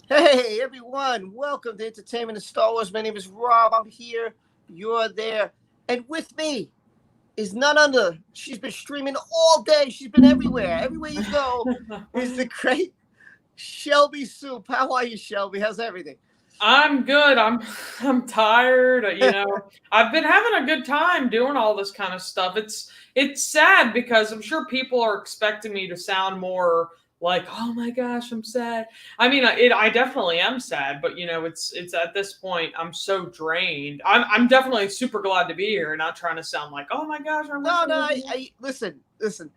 Hey everyone, welcome to Entertainment and Star Wars. My name is Rob. I'm here, you're there, and with me is none other. She's been streaming all day. She's been everywhere. Everywhere you go is the great Shelbysoup. How are you, Shelby? How's everything? I'm good. I'm tired. I've been having a good time doing all this kind of stuff. It's sad because I'm sure people are expecting me to sound more like, "Oh my gosh, I'm sad." I mean, I definitely am sad, but it's at this point I'm so drained. I'm definitely super glad to be here and not trying to sound like, "Oh my gosh, I wish No, I no. was I, here." I listen.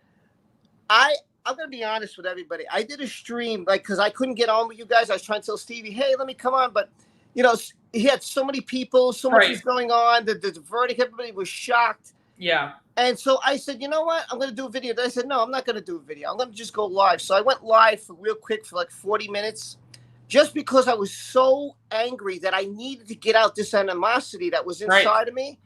I I'm gonna be honest with everybody. I did a stream because I couldn't get on with you guys. I was trying to tell Stevie, hey, let me come on, but he had so many people, so much Right. was going on. The verdict, everybody was shocked. Yeah. And so I said, you know what? I'm going to do a video. Then I said, no, I'm not going to do a video. I'm going to just go live. So I went live for real quick for like 40 minutes just because I was so angry that I needed to get out this animosity that was Right. inside of me.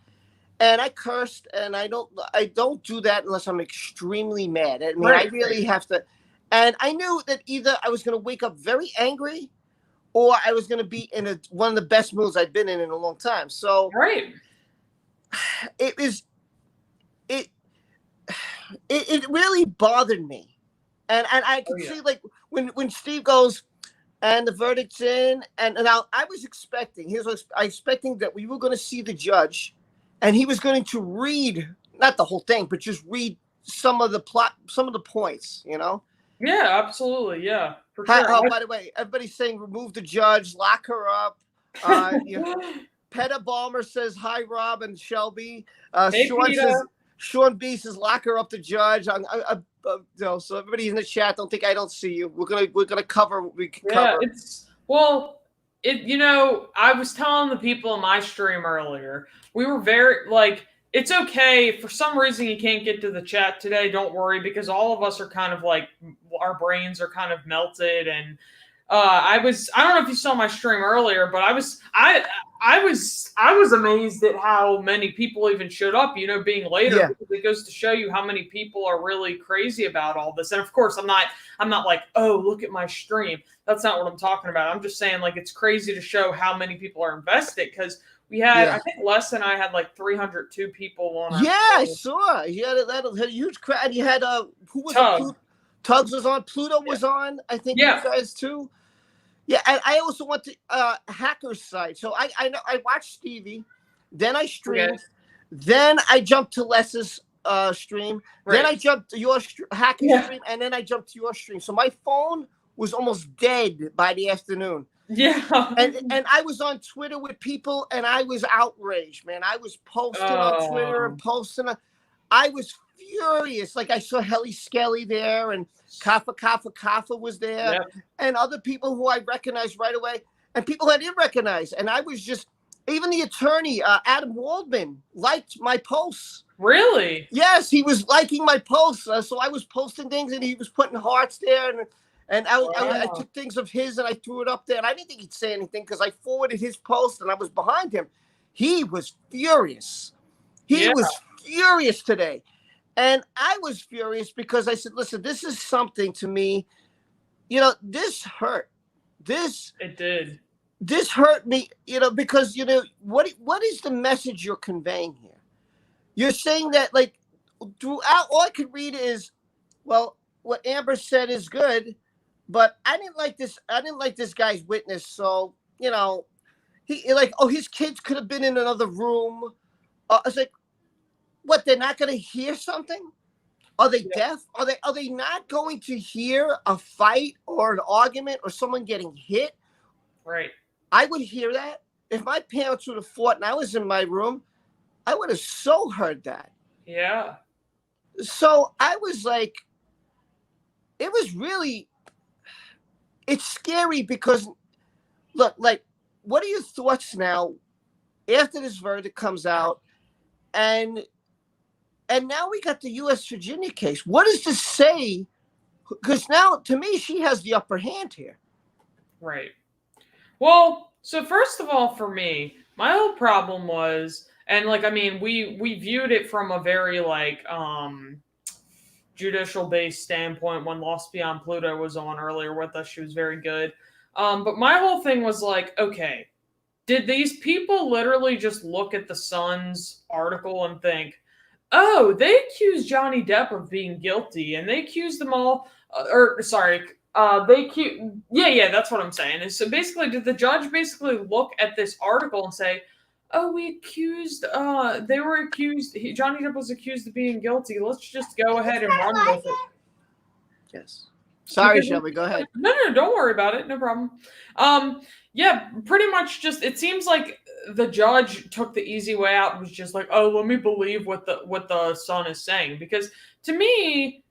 And I cursed, and I don't do that unless I'm extremely mad. I mean, I Right. really have to. And I knew that either I was going to wake up very angry or I was going to be in one of the best moods I've been in a long time. So Right. it was it it really bothered me, and I Oh could yeah. see like when Steve goes and the verdict's in, and now I was expecting. Here's what I was expecting that we were going to see the judge, and he was going to read not the whole thing, but just read some of the plot, some of the points. Yeah, absolutely. Yeah, for Hi, sure. oh, by the way, everybody's saying remove the judge, lock her up. Uh, you, Peta Balmer says hi, Rob and Shelby. Hey, Sean says Peter. Sean B says lock her up the judge. So everybody in the chat, don't think I don't see you. We're gonna cover what we can Yeah, cover. it's I was telling the people in my stream earlier, we were very like it's okay if for some reason you can't get to the chat today, don't worry because all of us are kind of like our brains are kind of melted and I don't know if you saw my stream earlier, but I was amazed at how many people even showed up, being later Yeah, because it goes to show you how many people are really crazy about all this. And of course, I'm not like, "Oh, look at my stream." That's not what I'm talking about. I'm just saying like it's crazy to show how many people are invested because we had I yeah, think Les and I had like 302 people on our yeah. I stream. saw. You had a huge crowd. You had who was it? Tug. Tugs was on. Pluto Yeah. was on. I think you Yeah. guys too. Yeah, and I also went to Hacker's site. So I know I watched Stevie, then I Okay. streamed, then I jumped to Les's stream, then Right. I jumped to your Hacker's Yeah. stream, and then I jumped to your stream. So my phone was almost dead by the afternoon. Yeah. And I was on Twitter with people, and I was outraged, man. I was posting on Twitter and Oh. posting. I was furious. Like I saw Helly Skelly there, and Kafa was there, Yeah. and other people who I recognized right away, and people I didn't recognize. And I was just, even the attorney, Adam Waldman, liked my posts. Really? Yes, he was liking my posts. So I was posting things, and he was putting hearts there, and I Wow. took things of his and I threw it up there. And I didn't think he'd say anything because I forwarded his post and I was behind him. He was furious. He Yeah, was furious today. And I was furious because I said, listen, this is something to me. This hurt. This it did. this hurt me, because what is the message you're conveying here? You're saying that like throughout all I could read is, well, what Amber said is good, but I didn't like this guy's witness, so he like, oh, his kids could have been in another room. I was like, what, they're not gonna hear something? Are they Yeah, deaf? Are they not going to hear a fight or an argument or someone getting hit? right. I would hear that. If my parents would have fought and I was in my room, I would have so heard that. Yeah. So I was like, it was really, it's scary because look, like, what are your thoughts now after this verdict comes out, and now we got the U.S. Virginia case? What does this say? Because now, to me, she has the upper hand here. Right. Well, so first of all, for me, my whole problem was, and like, I mean, we viewed it from a very like judicial based standpoint when Lost Beyond Pluto was on earlier with us. She was very good. But my whole thing was like, okay, did these people literally just look at the Sun's article and think, oh, they accused Johnny Depp of being guilty, and they accused them all, yeah, that's what I'm saying. So basically, did the judge basically look at this article and say, oh, Johnny Depp was accused of being guilty. Let's just go ahead and run with it. Yes. Sorry, Shelby, go ahead. No, don't worry about it. No problem. Yeah, pretty much just, it seems like the judge took the easy way out and was just like, oh, let me believe what the Sun is saying. Because to me,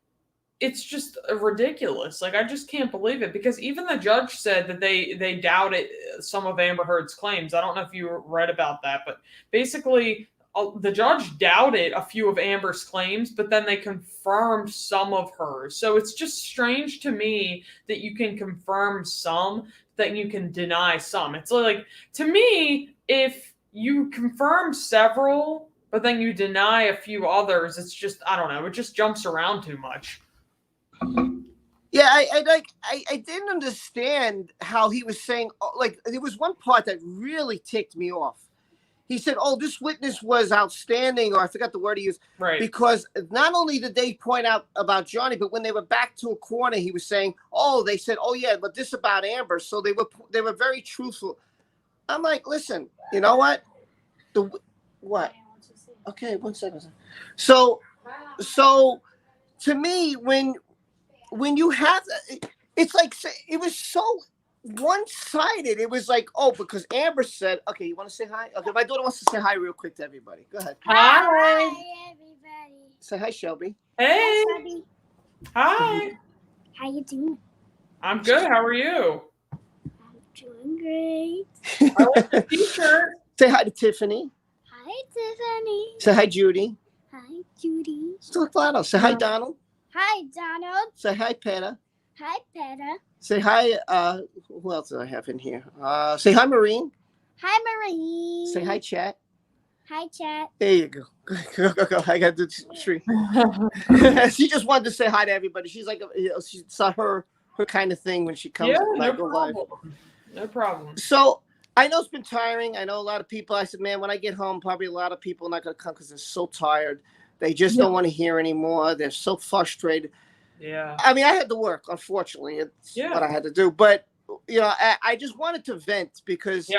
it's just ridiculous. Like, I just can't believe it, because even the judge said that they doubted some of Amber Heard's claims. I don't know if you read about that, but basically the judge doubted a few of Amber's claims, but then they confirmed some of hers. So it's just strange to me that you can confirm some, that you can deny some. It's like, to me, if you confirm several, but then you deny a few others, it's just, I don't know, it just jumps around too much. Yeah, I didn't understand how he was saying, like, there was one part that really ticked me off. He said, oh, this witness was outstanding, or I forgot the word he used. Right. Because not only did they point out about Johnny, but when they were back to a corner, he was saying, oh, they said, oh, yeah, but this about Amber. So they were very truthful. I'm like, listen, you know what? What? Okay, 1 second. So to me, when you have, it's like, it was so one-sided. It was like, oh, because Amber said, okay, you want to say hi? Okay, my daughter wants to say hi real quick to everybody. Go ahead. Hi, everybody. Say hi, Shelby. Hey. Hi, Shelby. Hi. How you doing? I'm good. How are you? I'm doing great. I like the t-shirt. Say hi to Tiffany. Hi, Tiffany. Say hi, Judy. Hi, Judy. Still Donald. Say hi, Donald. Hi, Donald. Say hi, Peta. Hi, Peta. Say hi, who else do I have in here? Say hi, Marine. Hi, Marie. Say hi, Chat. Hi, Chat. There you go. Go. I got to do the street. She just wanted to say hi to everybody. She's like, it's her kind of thing when she comes live. No problem. So I know it's been tiring. I know a lot of people. I said, man, when I get home, probably a lot of people are not going to come because they're so tired. They just don't want to hear anymore. They're so frustrated. Yeah. I mean, I had to work, unfortunately. It's what I had to do. But, I just wanted to vent because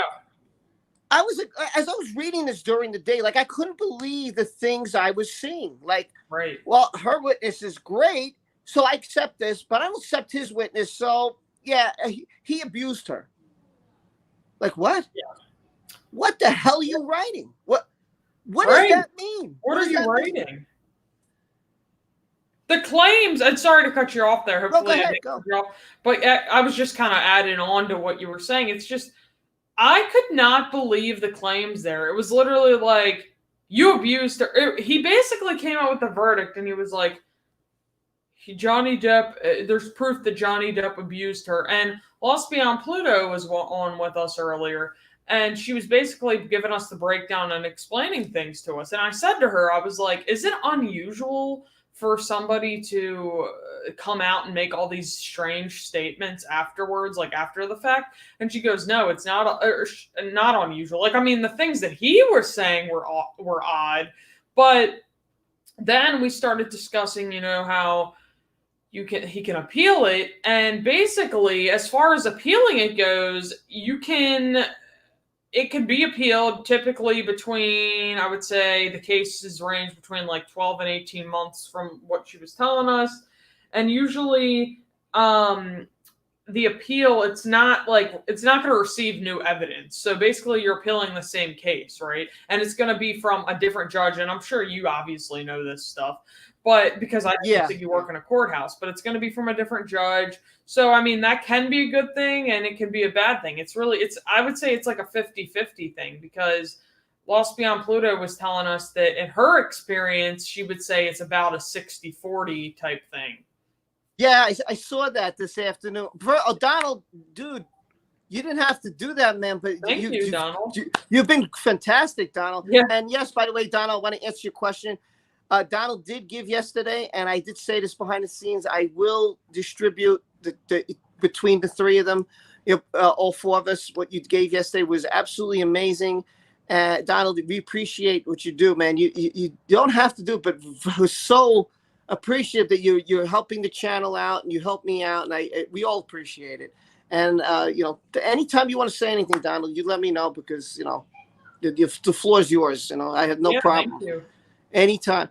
I was, as I was reading this during the day, like, I couldn't believe the things I was seeing. Like, well, her witness is great, so I accept this, but I don't accept his witness. So, he abused her. Like, what? Yeah. What the hell are you writing? What does that mean? What are you writing? The claims, and sorry to cut you off there. Hopefully, go. But I was just kind of adding on to what you were saying. It's just, I could not believe the claims there. It was literally like, you abused her. He basically came out with the verdict, and he was like, Johnny Depp, there's proof that Johnny Depp abused her. And Lost Beyond Pluto was on with us earlier, and she was basically giving us the breakdown and explaining things to us. And I said to her, I was like, is it unusual for somebody to come out and make all these strange statements afterwards, like after the fact? And she goes, no, it's not unusual. Like, I mean, the things that he was saying were odd, but then we started discussing, how he can appeal it. And basically, as far as appealing it goes, it can be appealed typically between, I would say the cases range between like 12 and 18 months from what she was telling us. And usually the appeal, it's not going to receive new evidence. So basically you're appealing the same case, right? And it's going to be from a different judge. And I'm sure you obviously know this stuff, but because I think you work in a courthouse, but it's going to be from a different judge. So, I mean, that can be a good thing and it can be a bad thing. I would say it's like a 50-50 thing, because Lost Beyond Pluto was telling us that in her experience, she would say it's about a 60-40 type thing. Yeah, I saw that this afternoon. Donald, dude, you didn't have to do that, man. But Thank you, Donald. You've been fantastic, Donald. Yeah. And yes, by the way, Donald, I want to answer your question. Donald did give yesterday, and I did say this behind the scenes. I will distribute the between the three of them. all four of us. What you gave yesterday was absolutely amazing. Donald, we appreciate what you do, man. You don't have to do it, but we're so appreciative that you're helping the channel out and you help me out, and we all appreciate it. And anytime you want to say anything, Donald, you let me know, because the floor is yours. I have no problem. Thank you. Anytime.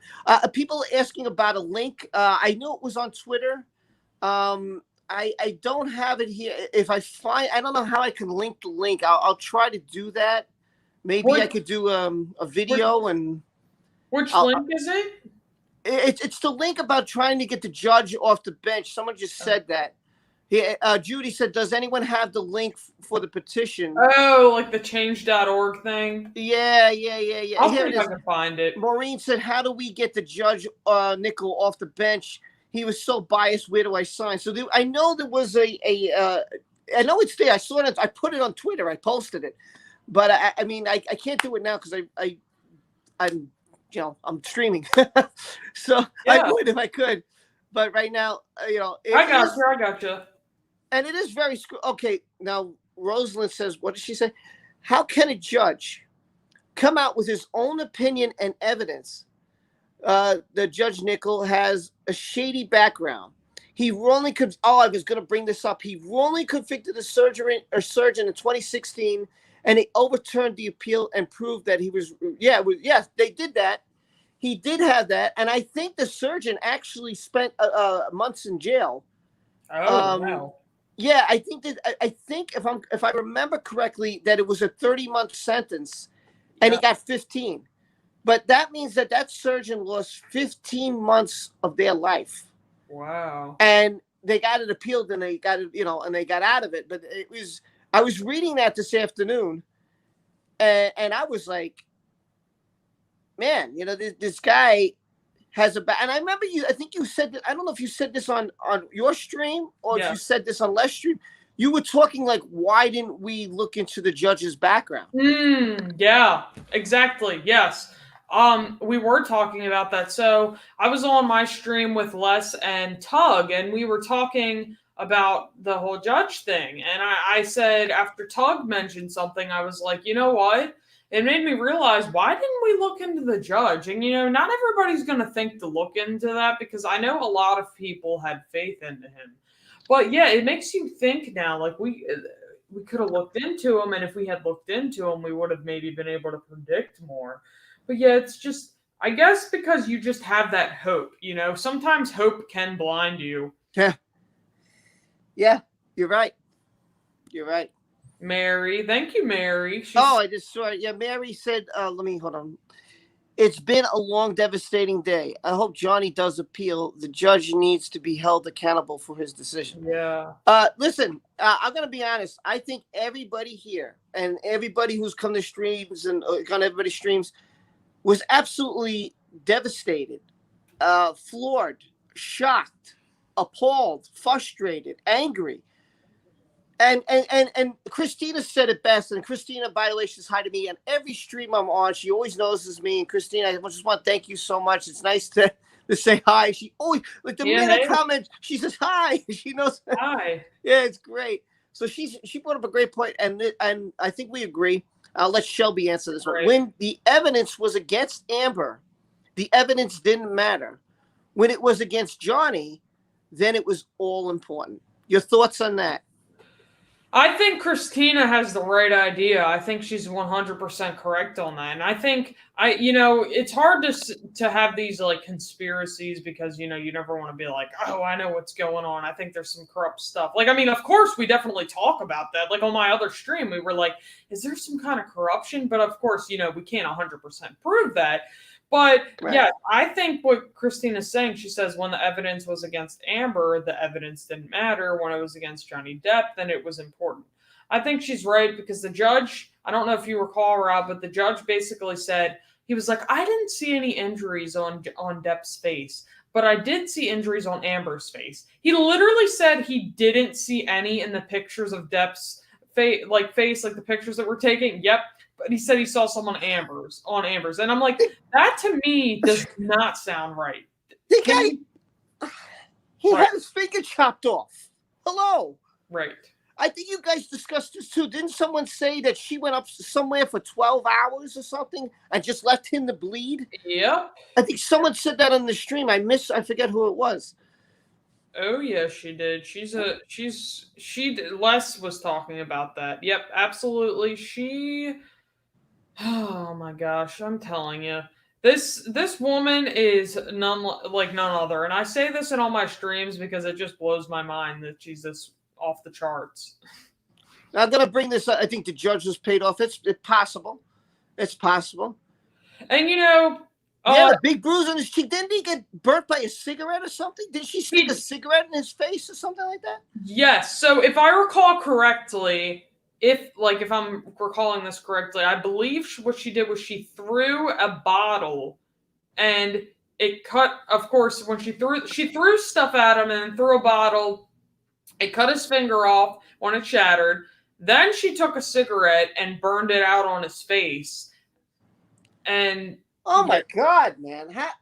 People are asking about a link. I knew it was on Twitter. I don't have it here. If I don't know how I can link the link. I'll try to do that. Maybe I could do a video. Which link is it? It's the link about trying to get the judge off the bench. Someone just said that. Judy said, does anyone have the link for the petition? Oh, like the change.org thing? Yeah. I'll see if I can find it. Maureen said, how do we get the judge Nickel off the bench? He was so biased. Where do I sign? So I know there was I know it's there. I saw it. I put it on Twitter. I posted it. But I can't do it now because I'm streaming. So I would if I could. But right now, I got you. And it is very okay. Now, Rosalind says, what did she say? How can a judge come out with his own opinion and evidence? The Judge Nickel has a shady background. He wrongly could. Oh, I was going to bring this up. He wrongly convicted a surgeon in 2016, and he overturned the appeal and proved that he was. Yes, they did that. He did have that, and I think the surgeon actually spent months in jail. Oh, wow. Yeah, I think if I remember correctly, that it was a 30-month sentence, and he got 15. But that means that surgeon lost 15 months of their life. Wow. And they got it appealed, and they got it, and they got out of it. But I was reading that this afternoon, and I was like, man, this guy has and I remember I think you said that, I don't know if you said this on your stream or if you said this on Les stream. You were talking like, why didn't we look into the judge's background? Yeah, exactly. Yes. We were talking about that. So I was on my stream with Les and Tug, and we were talking about the whole judge thing. And I said, after Tug mentioned something, I was like, you know what? It made me realize, why didn't we look into the judge? And, not everybody's going to think to look into that, because I know a lot of people had faith into him. But yeah, it makes you think now, like we could have looked into him. And if we had looked into him, we would have maybe been able to predict more. But yeah, it's just, I guess because you just have that hope, sometimes hope can blind you. Yeah. Yeah, you're right. You're right. Mary. Thank you, Mary. I just saw it. Yeah, Mary said, let me hold on. It's been a long, devastating day. I hope Johnny does appeal. The judge needs to be held accountable for his decision. Yeah. Listen, I'm going to be honest. I think everybody here and everybody who's come to streams and on everybody's streams was absolutely devastated, floored, shocked, appalled, frustrated, angry. And Christina said it best. And Christina, by the way, she's hi to me on every stream I'm on. She always notices me. And Christina, I just want to thank you so much. It's nice to say hi. She always, like the minute I comment, she says hi. She knows. Hi. Yeah, it's great. So she brought up a great point, and I think we agree. I'll let Shelby answer this one. Right. When the evidence was against Amber, the evidence didn't matter. When it was against Johnny, then it was all important. Your thoughts on that? I think Christina has the right idea. I think she's 100% correct on that. And I think it's hard to have these like conspiracies, because, you never want to be like, oh, I know what's going on. I think there's some corrupt stuff. Like, I mean, of course we definitely talk about that. Like on my other stream, we were like, is there some kind of corruption? But of course, we can't 100% prove that. But right. Yeah, I think what Christine is saying, she says when the evidence was against Amber, the evidence didn't matter. When it was against Johnny Depp, then it was important. I think she's right, because the judge, I don't know if you recall, Rob, but the judge basically said, he was like, I didn't see any injuries on Depp's face, but I did see injuries on Amber's face. He literally said he didn't see any in the pictures of Depp's face, like the pictures that we're taking. Yep. But he said he saw some on Amber's. And I'm like, that to me does not sound right. The guy, he had his finger chopped off. Hello. Right. I think you guys discussed this too. Didn't someone say that she went up somewhere for 12 hours or something and just left him to bleed? Yep. I think someone said that on the stream. I forget who it was. Oh yeah, she did. Les was talking about that. Yep, absolutely. Oh my gosh, I'm telling you. This woman is none other. And I say this in all my streams because it just blows my mind that she's this off the charts. Now, I'm going to bring this up. I think the judge was paid off. It's possible. It's possible. And the big bruise on his cheek. Didn't he get burnt by a cigarette or something? Did she stick a cigarette in his face or something like that? Yes. So if I recall correctly, if I'm recalling this correctly, I believe what she did was she threw a bottle, and it cut. Of course, when she threw stuff at him and threw a bottle. It cut his finger off when it shattered. Then she took a cigarette and burned it out on his face. And oh my God, man! Have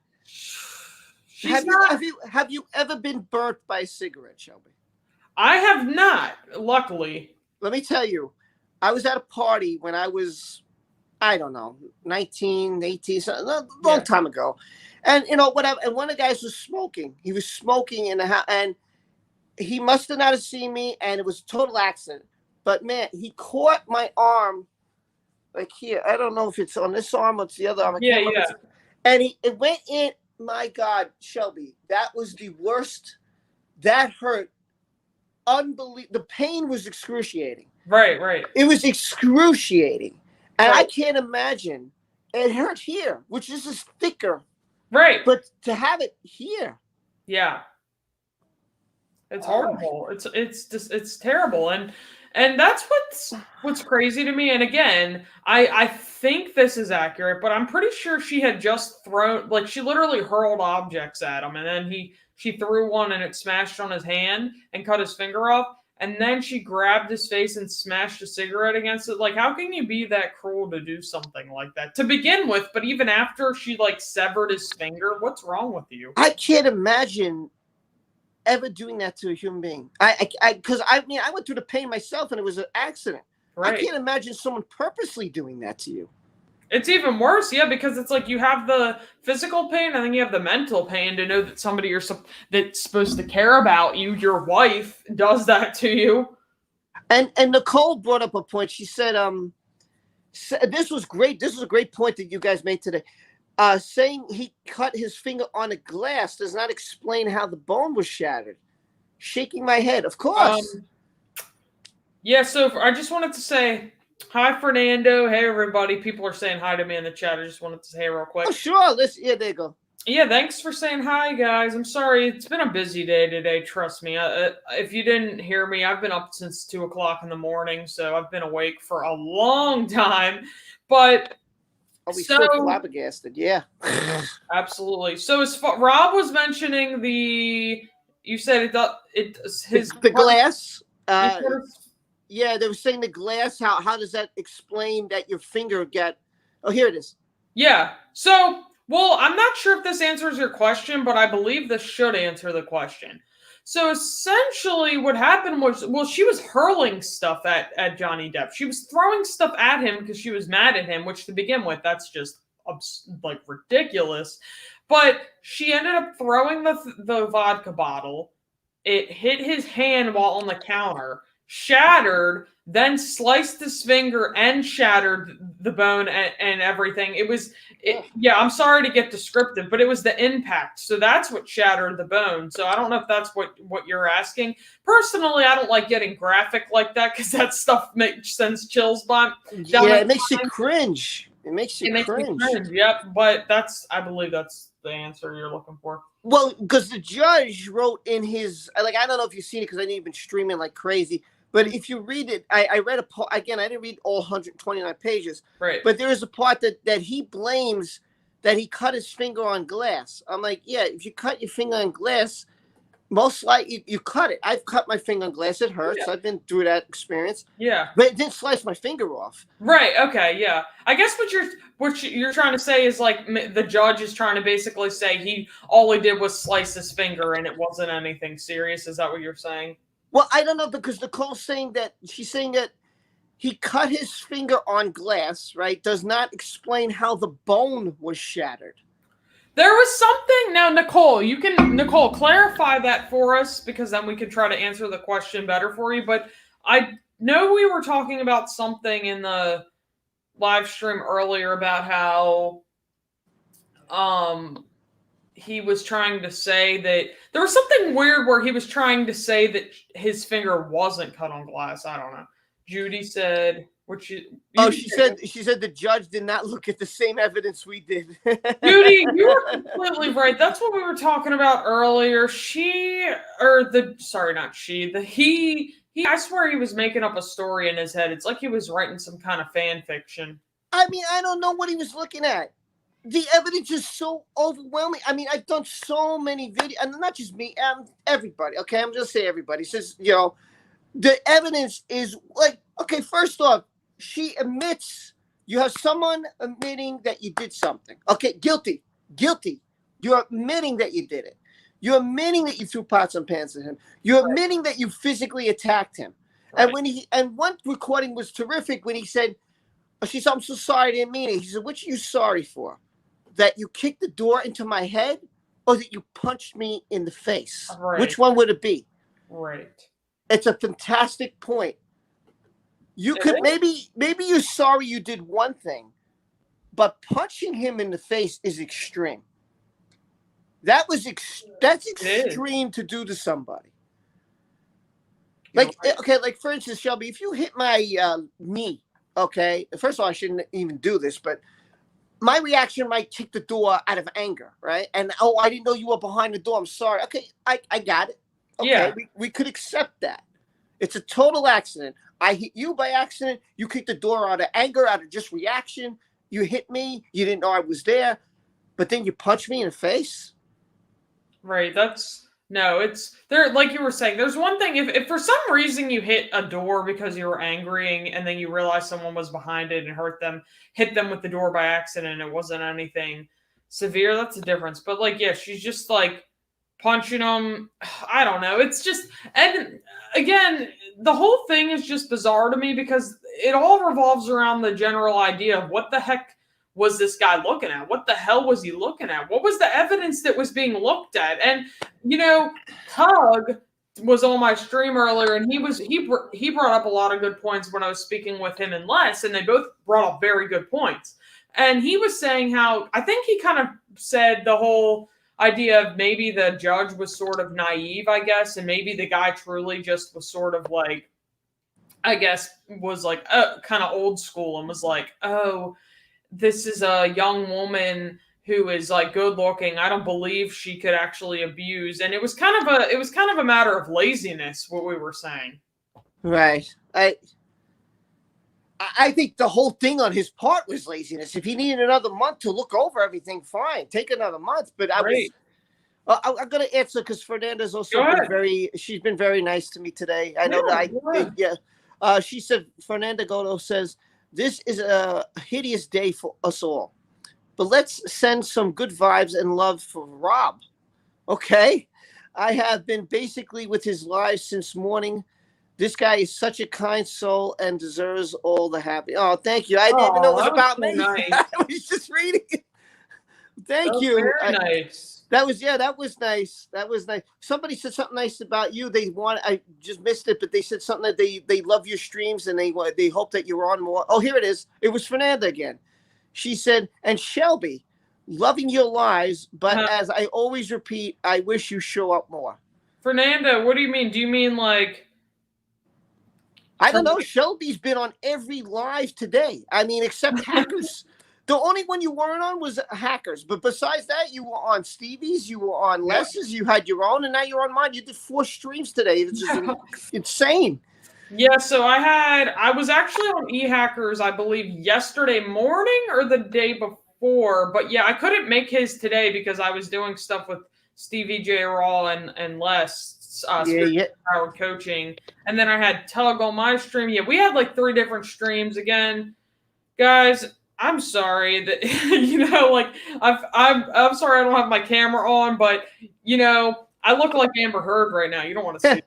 you ever been burnt by a cigarette, Shelby? I have not, luckily. Let me tell you, I was at a party when I was, I don't know, 19, 18, a long time ago. And, whatever. And one of the guys was smoking. He was smoking in the house. And he must have not seen me. And it was a total accident. But, man, he caught my arm, like here. I don't know if it's on this arm or it's the other arm. Yeah. And it went in. My God, Shelby, that was the worst. That hurt. Unbelievable. The pain was excruciating. Right. It was excruciating. And right. I can't imagine. It hurt here, which is thicker. Right. But to have it here. Yeah. It's horrible. It's terrible. And that's what's crazy to me. And again, I think this is accurate, but I'm pretty sure she had just thrown, she literally hurled objects at him, and then she threw one and it smashed on his hand and cut his finger off. And then she grabbed his face and smashed a cigarette against it. How can you be that cruel to do something like that to begin with? But even after she severed his finger, what's wrong with you? I can't imagine ever doing that to a human being. Because I went through the pain myself, and it was an accident. Right. I can't imagine someone purposely doing that to you. It's even worse, because it's you have the physical pain and then you have the mental pain to know that somebody that's supposed to care about you, your wife, does that to you. And Nicole brought up a point. She said, this was great. This was a great point that you guys made today. Saying he cut his finger on a glass does not explain how the bone was shattered. Shaking my head, of course. So I just wanted to say, hi, Fernando. Hey, everybody. People are saying hi to me in the chat. I just wanted to say real quick. Oh, sure. There you go. Yeah, thanks for saying hi, guys. I'm sorry. It's been a busy day today. Trust me. If you didn't hear me, I've been up since 2 o'clock in the morning, so I've been awake for a long time. But we so flabbergasted. Yeah. Absolutely. So as Rob was mentioning you said the glass. Yeah, they were saying the glass. How does that explain that your finger got? Oh, here it is. Yeah. So, I'm not sure if this answers your question, but I believe this should answer the question. So essentially what happened was, she was hurling stuff at Johnny Depp. She was throwing stuff at him because she was mad at him, which to begin with, that's just ridiculous. But she ended up throwing the vodka bottle. It hit his hand while on the counter. Shattered, then sliced his finger and shattered the bone and everything. I'm sorry to get descriptive, but it was the impact. So that's what shattered the bone. So I don't know if that's what you're asking. Personally, I don't like getting graphic like that because that stuff sends chills down. It makes you cringe. It makes you cringe. Yep, but I believe that's the answer you're looking for. Well, because the judge wrote in his, I don't know if you've seen it because I know you've been streaming like crazy. But if you read it, I read a part, again, I didn't read all 129 pages. Right. But there is a part that he blames that he cut his finger on glass. I'm like, yeah, if you cut your finger on glass, most likely you cut it. I've cut my finger on glass. It hurts. Yeah. I've been through that experience. Yeah. But it didn't slice my finger off. Right. Okay. Yeah. I guess what you're trying to say is the judge is trying to basically say all he did was slice his finger and it wasn't anything serious. Is that what you're saying? Well, I don't know because Nicole's saying that she's saying that he cut his finger on glass, right? Does not explain how the bone was shattered. There was something. Now, Nicole, clarify that for us because then we can try to answer the question better for you. But I know we were talking about something in the live stream earlier about how he was trying to say that there was something weird where he was trying to say that his finger wasn't cut on glass. I don't know. Judy said, which you she said the judge did not look at the same evidence we did. Judy, you were completely right. That's what we were talking about earlier. I swear he was making up a story in his head. It's like he was writing some kind of fan fiction. I mean, I don't know what he was looking at. The evidence is so overwhelming. I mean, I've done so many videos, and not just me, everybody. Okay, I'm just saying everybody says, the evidence is like, okay, first off, she admits you have someone admitting that you did something. Okay, guilty. You're admitting that you did it. You're admitting that you threw pots and pans at him. You're admitting that you physically attacked him. Right. And one recording was terrific when he said, she said, I'm so sorry, I didn't mean it. He said, what are you sorry for? That you kicked the door into my head or that you punched me in the face? Right. Which one would it be? Right. It's a fantastic point. You could maybe you're sorry you did one thing, but punching him in the face is extreme. That's extreme to do to somebody. Like, okay, like for instance, Shelby, if you hit my knee, okay, first of all, I shouldn't even do this, but my reaction might kick the door out of anger, right? And I didn't know you were behind the door. I'm sorry. Okay, I got it. Okay, yeah. We could accept that. It's a total accident. I hit you by accident. You kicked the door out of anger, out of just reaction. You hit me. You didn't know I was there, but then you punched me in the face. Right. It's there. Like you were saying, there's one thing. If for some reason you hit a door because you were angry and then you realize someone was behind it and hit them with the door by accident, it wasn't anything severe. That's a difference. But like, yeah, she's just like punching them. I don't know. It's just, and again, the whole thing is just bizarre to me because it all revolves around the general idea of what the heck was this guy looking at? What the hell was he looking at? What was the evidence that was being looked at? And, Tug was on my stream earlier and he brought up a lot of good points when I was speaking with him and Les, and they both brought up very good points. And he was saying how, I think he kind of said the whole idea of maybe the judge was sort of naive, I guess, and maybe the guy truly just was sort of like, I guess, was like kind of old school and was like, oh, this is a young woman who is like good looking. I don't believe she could actually abuse. And it was kind of a matter of laziness, what we were saying. Right. I think the whole thing on his part was laziness. If he needed another month to look over everything, fine, take another month. But I'm going to answer because Fernanda's also she's been very nice to me today. I know she said, Fernanda Godo says, this is a hideous day for us all, but let's send some good vibes and love for Rob. Okay. I have been basically with his lives since morning. This guy is such a kind soul and deserves all the happy. Oh, thank you. I didn't even know it was about me. Nice. I was just reading it. Thank you. Very nice. That was nice. That was nice. Somebody said something nice about you. I just missed it, but they said something that they love your streams and they hope that you're on more. Oh, here it is. It was Fernanda again. She said, and Shelby, loving your lives, but as I always repeat, I wish you show up more. Fernanda, what do you mean? Do you mean like? I don't know. Shelby's been on every live today. I mean, except Hackers. The only one you weren't on was Hackers. But besides that, you were on Stevie's, you were on Les's, you had your own, and now you're on mine. You did 4 streams today. It's just insane. Yeah, so I was actually on eHackers, I believe, yesterday morning or the day before. But yeah, I couldn't make his today because I was doing stuff with Stevie J. Raw and Les. Powered coaching, and then I had Tug on my stream. Yeah, we had like 3 different streams. Again, guys, I'm sorry that I'm sorry I don't have my camera on, but I look like Amber Heard right now. You don't want to see this.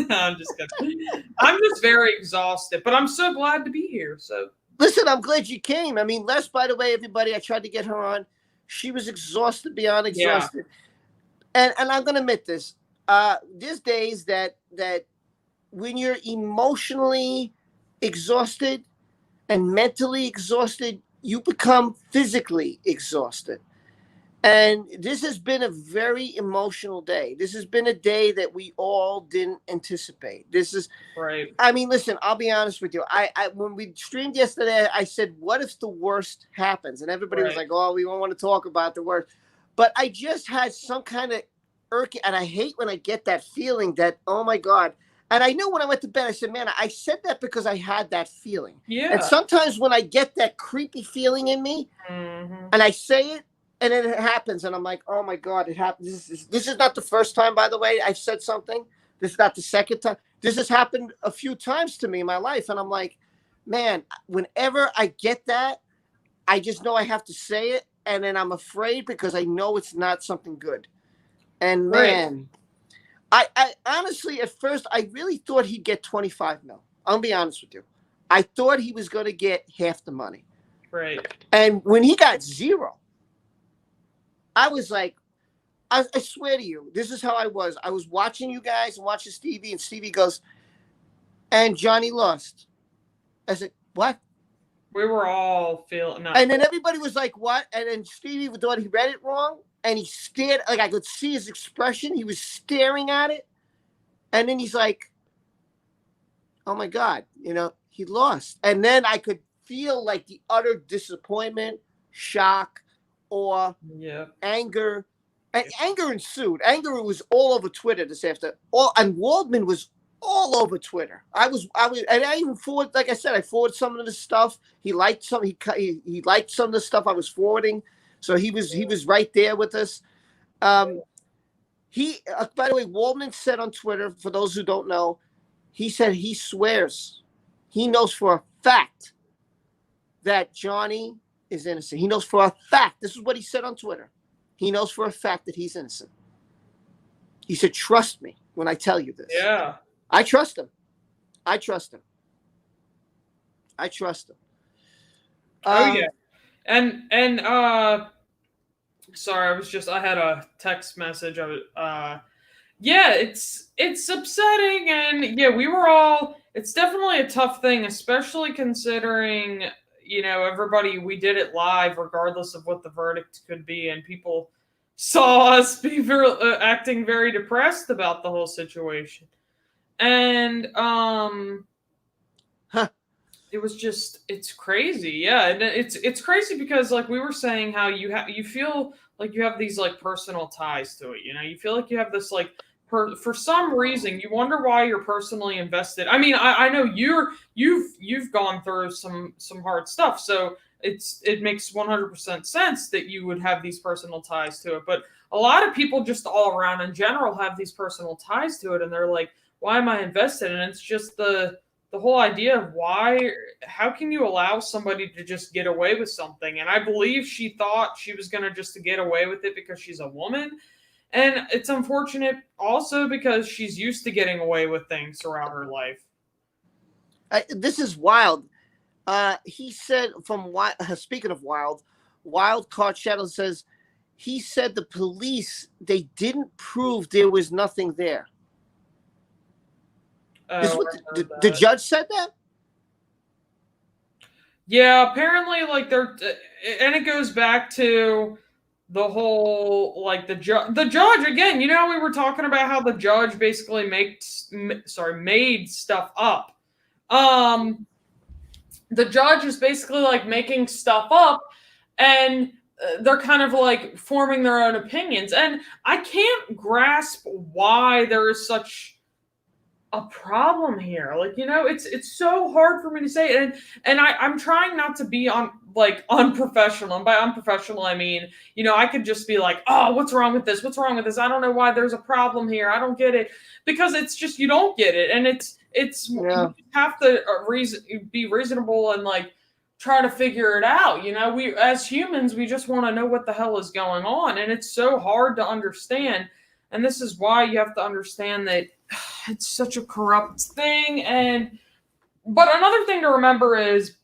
I'm just kidding. I'm just very exhausted, but I'm so glad to be here. So Listen, I'm glad you came. I mean, Les, by the way, everybody, I tried to get her on. She was exhausted beyond yeah, exhausted. And I'm gonna admit this. There's days that when you're emotionally exhausted and mentally exhausted, you become physically exhausted. And this has been a very emotional day. This has been a day that we all didn't anticipate. This is, right. I mean, listen, I'll be honest with you. I when we streamed yesterday, I said, what if the worst happens? And everybody was Right. like, oh, we don't want to talk about the worst. But I just had some kind of irking, and I hate when I get that feeling that, oh my God. And I know when I went to bed, I said, man, I said that because I had that feeling. And Yeah. sometimes when I get that creepy feeling in me Mhm. and I say it, and then it happens, and I'm like, oh my God, it happened. This is not the first time, by the way, I've said something. This is not the second time. This has happened a few times to me in my life. And I'm like, man, whenever I get that, I just know I have to say it. And then I'm afraid because I know it's not something good. And Right. man, I honestly, at first, I really thought he'd get 25 mil. I'll be honest with you. I thought he was going to get half the money. Right. And when he got zero, I was like, I swear to you, this is how I was. I was watching you guys and watching Stevie, and Stevie goes, and Johnny lost. I said, what? We were all feeling. No. And then everybody was like, what? And then Stevie thought he read it wrong, and he stared, like I could see his expression. He was staring at it. And then he's like, oh my God, he lost. And then I could feel like the utter disappointment, shock, awe, Yeah. anger. And anger ensued. Anger was all over Twitter this afternoon. And Waldman was all over Twitter. And I even forwarded, like I said, I forwarded some of the stuff. He liked some. He liked some of the stuff I was forwarding. So he was right there with us. By the way, Waldman said on Twitter, for those who don't know, he said he swears, he knows for a fact that Johnny is innocent. He knows for a fact. This is what he said on Twitter. He knows for a fact that he's innocent. He said, trust me when I tell you this. Yeah. I trust him. I trust him. I trust him. Oh yeah. And sorry, I had a text message of it. Yeah, it's upsetting, and yeah, it's definitely a tough thing, especially considering, everybody, we did it live regardless of what the verdict could be, and people saw us be acting very depressed about the whole situation. And it was just, it's crazy. Yeah, and it's crazy because, like we were saying, how you feel like you have these like personal ties to it. You feel like you have this like for some reason you wonder why you're personally invested. I mean, I know you've gone through some hard stuff, so it makes 100% sense that you would have these personal ties to it. But a lot of people just all around in general have these personal ties to it, and they're like, why am I invested? And it's just the whole idea of how can you allow somebody to just get away with something? And I believe she thought she was going to just get away with it because she's a woman. And it's unfortunate also because she's used to getting away with things throughout her life. This is wild. He said speaking of Wild Card Shadow says, he said the police, they didn't prove there was nothing there. This is what the judge said that? Yeah, apparently, like and it goes back to the whole, like the judge again. We were talking about how the judge basically made stuff up. The judge is basically like making stuff up, and they're kind of like forming their own opinions, and I can't grasp why there is such a problem here. Like, it's so hard for me to say it. And I'm trying not to be unprofessional. And by unprofessional, I mean, I could just be like, oh, what's wrong with this? What's wrong with this? I don't know why there's a problem here. I don't get it. Because it's just, you don't get it. And you have to be reasonable and like try to figure it out. We, as humans, we just want to know what the hell is going on. And it's so hard to understand. And this is why you have to understand that it's such a corrupt thing. But another thing to remember is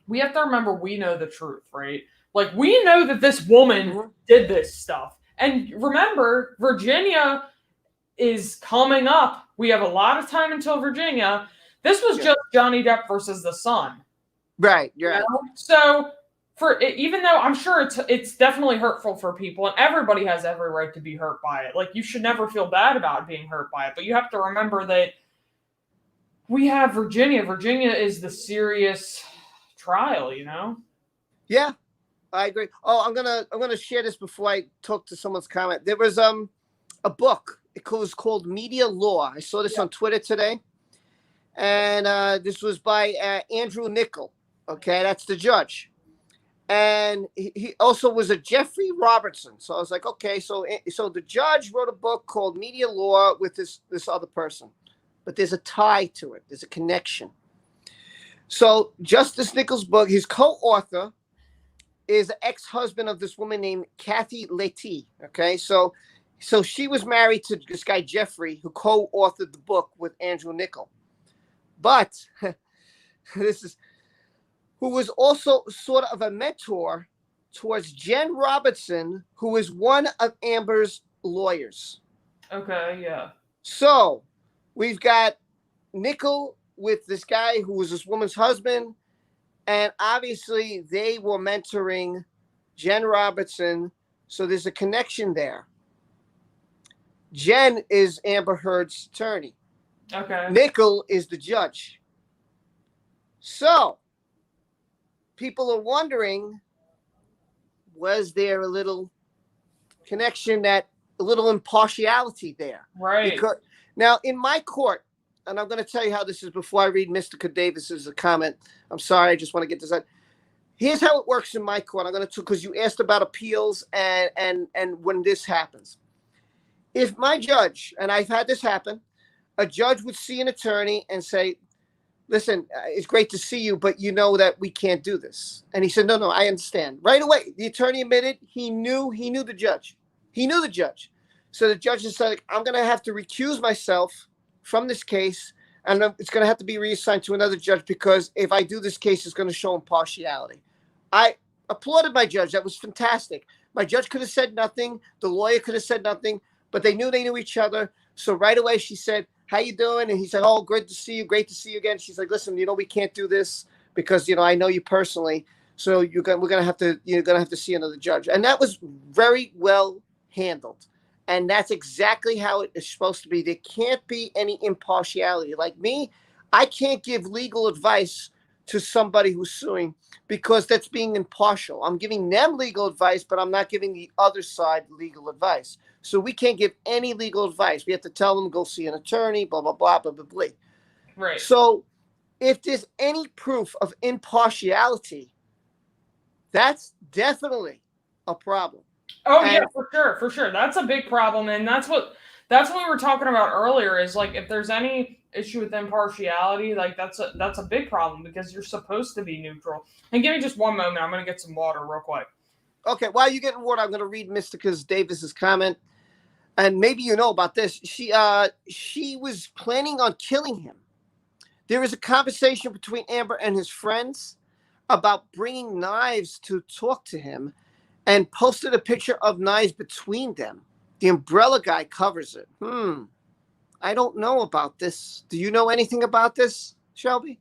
we have to remember we know the truth, right? Like, we know that this woman did this stuff. And remember, Virginia is coming up. We have a lot of time until Virginia. This was just Johnny Depp versus the Sun. Right, you're right. So, even though I'm sure it's definitely hurtful for people, and everybody has every right to be hurt by it. Like, you should never feel bad about being hurt by it. But you have to remember that we have Virginia. Virginia is the serious trial, you know? Yeah, I agree. Oh, I'm gonna share this before I talk to someone's comment. There was a book. It was called Media Law. I saw this on Twitter today, and this was by Andrew Nichol. Okay, that's the judge, and he also was a Jeffrey Robertson. So I was like, okay, so the judge wrote a book called Media Law with this other person, but there's a tie to it. There's a connection. So Justice Nichols' book, his co-author is the ex-husband of this woman named Kathy Letty. Okay, so she was married to this guy Jeffrey, who co-authored the book with Andrew Nichol. But who was also sort of a mentor towards Jen Robertson, who is one of Amber's lawyers. Okay, yeah. So we've got Nichol with this guy who was this woman's husband, and obviously they were mentoring Jen Robertson, so there's a connection there. Jen is Amber Heard's attorney. Okay. Nichol is the judge. So people are wondering, was there a little connection, a little impartiality there? Right. Because now in my court, and I'm going to tell you how this is before I read Mr. Davis's comment. I'm sorry, I just want to get this out. Here's how it works in my court. I'm going to, because you asked about appeals and when this happens. If my judge, and I've had this happen, a judge would see an attorney and say, listen, it's great to see you, but you know that we can't do this. And he said, no, I understand. Right away, the attorney admitted he knew the judge. He knew the judge. So the judge said, I'm going to have to recuse myself from this case, and it's going to have to be reassigned to another judge, because if I do this case, it's going to show impartiality. I applauded my judge. That was fantastic. My judge could have said nothing. The lawyer could have said nothing, but they knew each other. So right away she said, how you doing? And he said, oh, great to see you again. She's like, listen, we can't do this because, I know you personally. So we're going to have to see another judge. And that was very well handled. And that's exactly how it is supposed to be. There can't be any impartiality. Like me, I can't give legal advice to somebody who's suing, because that's being impartial. I'm giving them legal advice, but I'm not giving the other side legal advice. So we can't give any legal advice. We have to tell them, go see an attorney, blah, blah, blah, blah, blah, blah. Right. So if there's any proof of impartiality, that's definitely a problem. Oh, yeah, for sure. That's a big problem. And that's what we were talking about earlier, is like, if there's any issue with impartiality, like that's a big problem, because you're supposed to be neutral. And give me just one moment. I'm going to get some water real quick. Okay, while you're getting water, I'm going to read Mr. Davis's comment. And maybe you know about this. She was planning on killing him. There was a conversation between Amber and his friends about bringing knives to talk to him, and posted a picture of knives between them. The umbrella guy covers it. I don't know about this. Do you know anything about this, Shelby?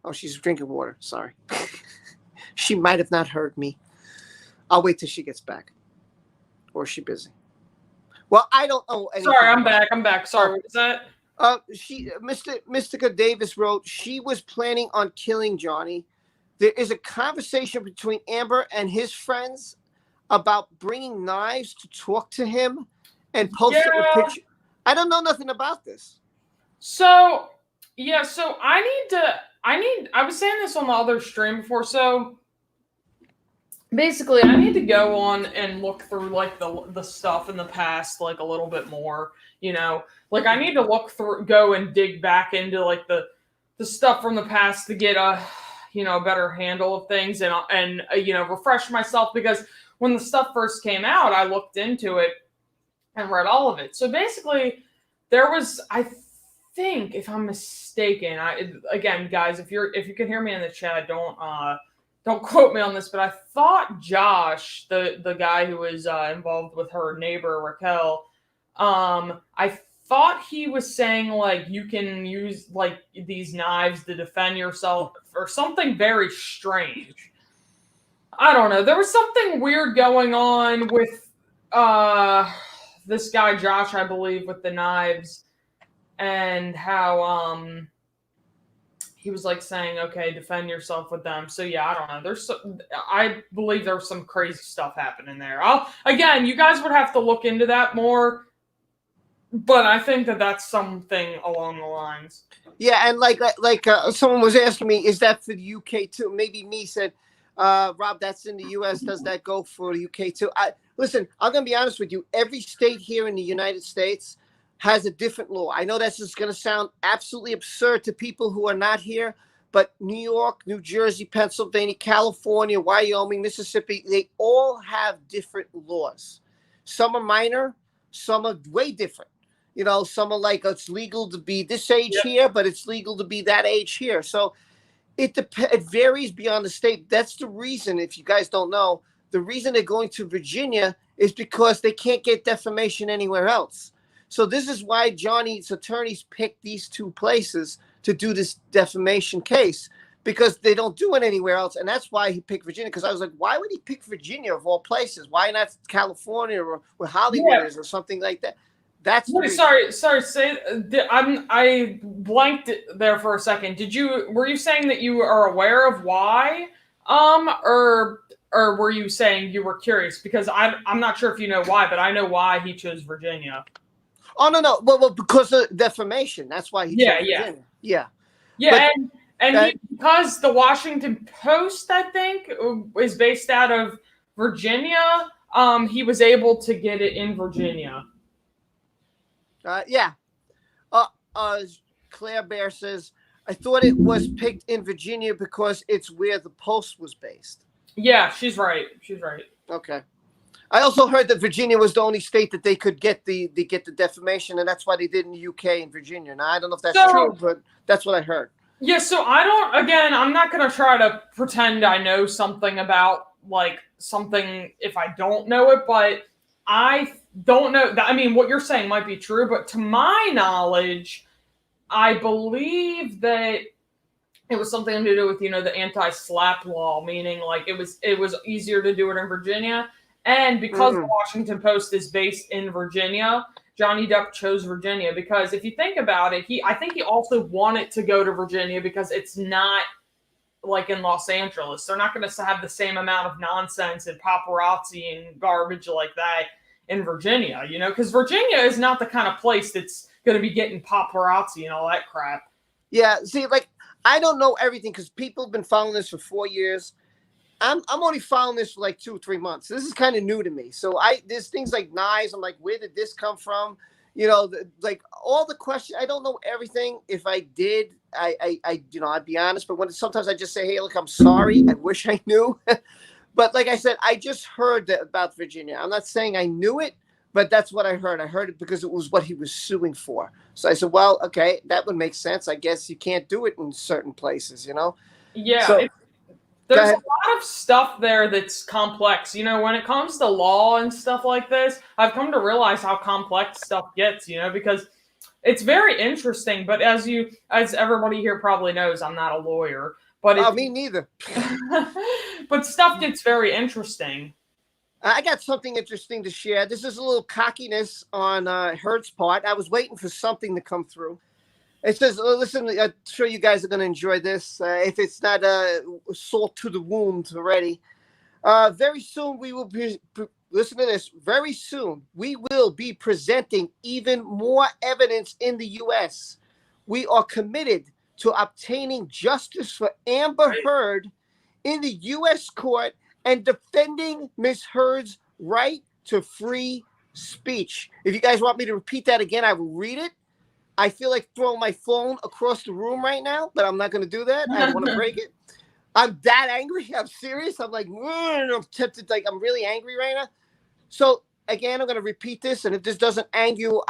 Oh, she's drinking water. Sorry. She might have not heard me. I'll wait till she gets back. Or is she busy? Well, I don't know anything. Sorry, I'm back. Sorry, what was that? Mr. Davis wrote, she was planning on killing Johnny. There is a conversation between Amber and his friends about bringing knives to talk to him, and posted a picture. I don't know nothing about this. So, yeah, I was saying this on the other stream before. So basically, I need to go on and look through like the stuff in the past, like a little bit more, like I need to go and dig back into like the stuff from the past to get a better handle of things, and refresh myself, because when the stuff first came out, I looked into it and read all of it. So basically, there was, I think, if I'm mistaken, again, guys, if you can hear me in the chat, don't quote me on this, but I thought Josh, the guy who was involved with her neighbor Raquel, I thought he was saying like you can use like these knives to defend yourself or something very strange. I don't know. There was something weird going on with this guy Josh, I believe, with the knives, and how he was like saying, "Okay, defend yourself with them." So yeah, I don't know. I believe there was some crazy stuff happening there. Again, you guys would have to look into that more. But I think that that's something along the lines. Yeah, and someone was asking me, is that for the UK too? Maybe me said, Rob, that's in the US. Does that go for the UK too? Listen, I'm gonna be honest with you. Every state here in the United States has a different law. I know that's just gonna sound absolutely absurd to people who are not here, but New York, New Jersey, Pennsylvania, California, Wyoming, Mississippi, they all have different laws. Some are minor, some are way different. You know, some are like, it's legal to be this age here, but it's legal to be that age here. So it varies beyond the state. That's the reason, if you guys don't know, the reason they're going to Virginia is because they can't get defamation anywhere else. So this is why Johnny's attorneys picked these two places to do this defamation case, because they don't do it anywhere else. And that's why he picked Virginia, because I was like, why would he pick Virginia of all places? Why not California or where Hollywood is or something like that? That's sorry. I blanked there for a second. Were you saying that you are aware of why, or were you saying you were curious? Because I'm not sure if you know why, but I know why he chose Virginia. Oh no, well, because of defamation. That's why he chose Virginia. Yeah, because the Washington Post, I think, is based out of Virginia. He was able to get it in Virginia. Claire Bear says, I thought it was picked in Virginia because it's where the Post was based. Yeah, she's right. Okay. I also heard that Virginia was the only state that they could get the defamation, and that's why they did in the UK and Virginia. Now, I don't know if that's true, but that's what I heard. Yeah, so I'm not going to try to pretend I know something about, like, something if I don't know it, but I don't know. I mean, what you're saying might be true, but to my knowledge, I believe that it was something to do with, the anti-slap law, meaning like it was easier to do it in Virginia. And because the Washington Post is based in Virginia, Johnny Depp chose Virginia because if you think about it, I think he also wanted to go to Virginia because it's not like in Los Angeles. They're not going to have the same amount of nonsense and paparazzi and garbage like that in Virginia, because Virginia is not the kind of place that's going to be getting paparazzi and all that crap. Yeah, see, like, I don't know everything because people have been following this for 4 years. I'm only following this for like 2 or 3 months. This is kind of new to me. So there's things like knives. I'm like, where did this come from? Like all the questions. I don't know everything. If I did, I'd be honest. But sometimes I just say, hey, look, I'm sorry. I wish I knew. But like I said, I just heard about Virginia. I'm not saying I knew it, but that's what I heard. I heard it because it was what he was suing for. So I said, well, okay, that would make sense. I guess you can't do it in certain places, Yeah. So, there's a lot of stuff there that's complex. When it comes to law and stuff like this, I've come to realize how complex stuff gets, because it's very interesting. But as everybody here probably knows, I'm not a lawyer. But me neither. But stuff gets very interesting. I got something interesting to share. This is a little cockiness on Hurt's part. I was waiting for something to come through. It says, listen, I'm sure you guys are going to enjoy this. If it's not salt to the wound already. Very soon we will be, listen to this, very soon we will be presenting even more evidence in the U.S. We are committed to obtaining justice for Amber Heard in the U.S. court and defending Ms. Heard's right to free speech. If you guys want me to repeat that again, I will read it. I feel like throwing my phone across the room right now, but I'm not going to do that. I want to break it. I'm that angry. I'm serious. I'm like, I'm tempted. Like, I'm really angry right now. So again, I'm going to repeat this, and if this doesn't anger you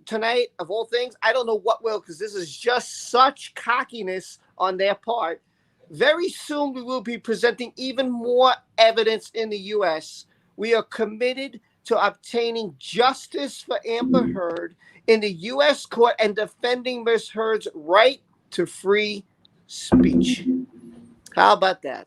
tonight, of all things, I don't know what will, because this is just such cockiness on their part. Very soon, we will be presenting even more evidence in the U.S. We are committed to obtaining justice for Amber Heard in the U.S. court and defending Ms. Heard's right to free speech. How about that?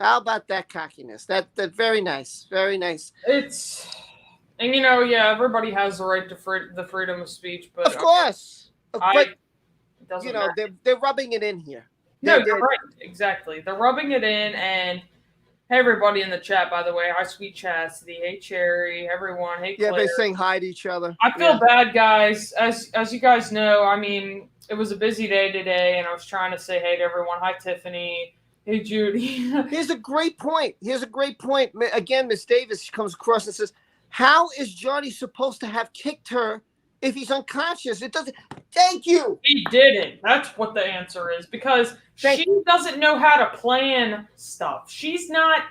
How about that cockiness? That very nice. Very nice. And yeah, everybody has the right to the freedom of speech, but of course, but it doesn't matter. They're rubbing it in here. No, you're right. Exactly. They're rubbing it in, and hey, everybody in the chat, by the way. Hi, Sweet Chastity. Hey, Cherry. Everyone. Hey, Claire. Yeah, they're saying hi to each other. I feel bad, guys. As you guys know, I mean, it was a busy day today, and I was trying to say hey to everyone. Hi, Tiffany. Hey, Judy. Here's a great point. Again, Miss Davis comes across and says, how is Johnny supposed to have kicked her if he's unconscious? It doesn't. Thank you. He didn't. That's what the answer is, because she doesn't know how to plan stuff. She's not,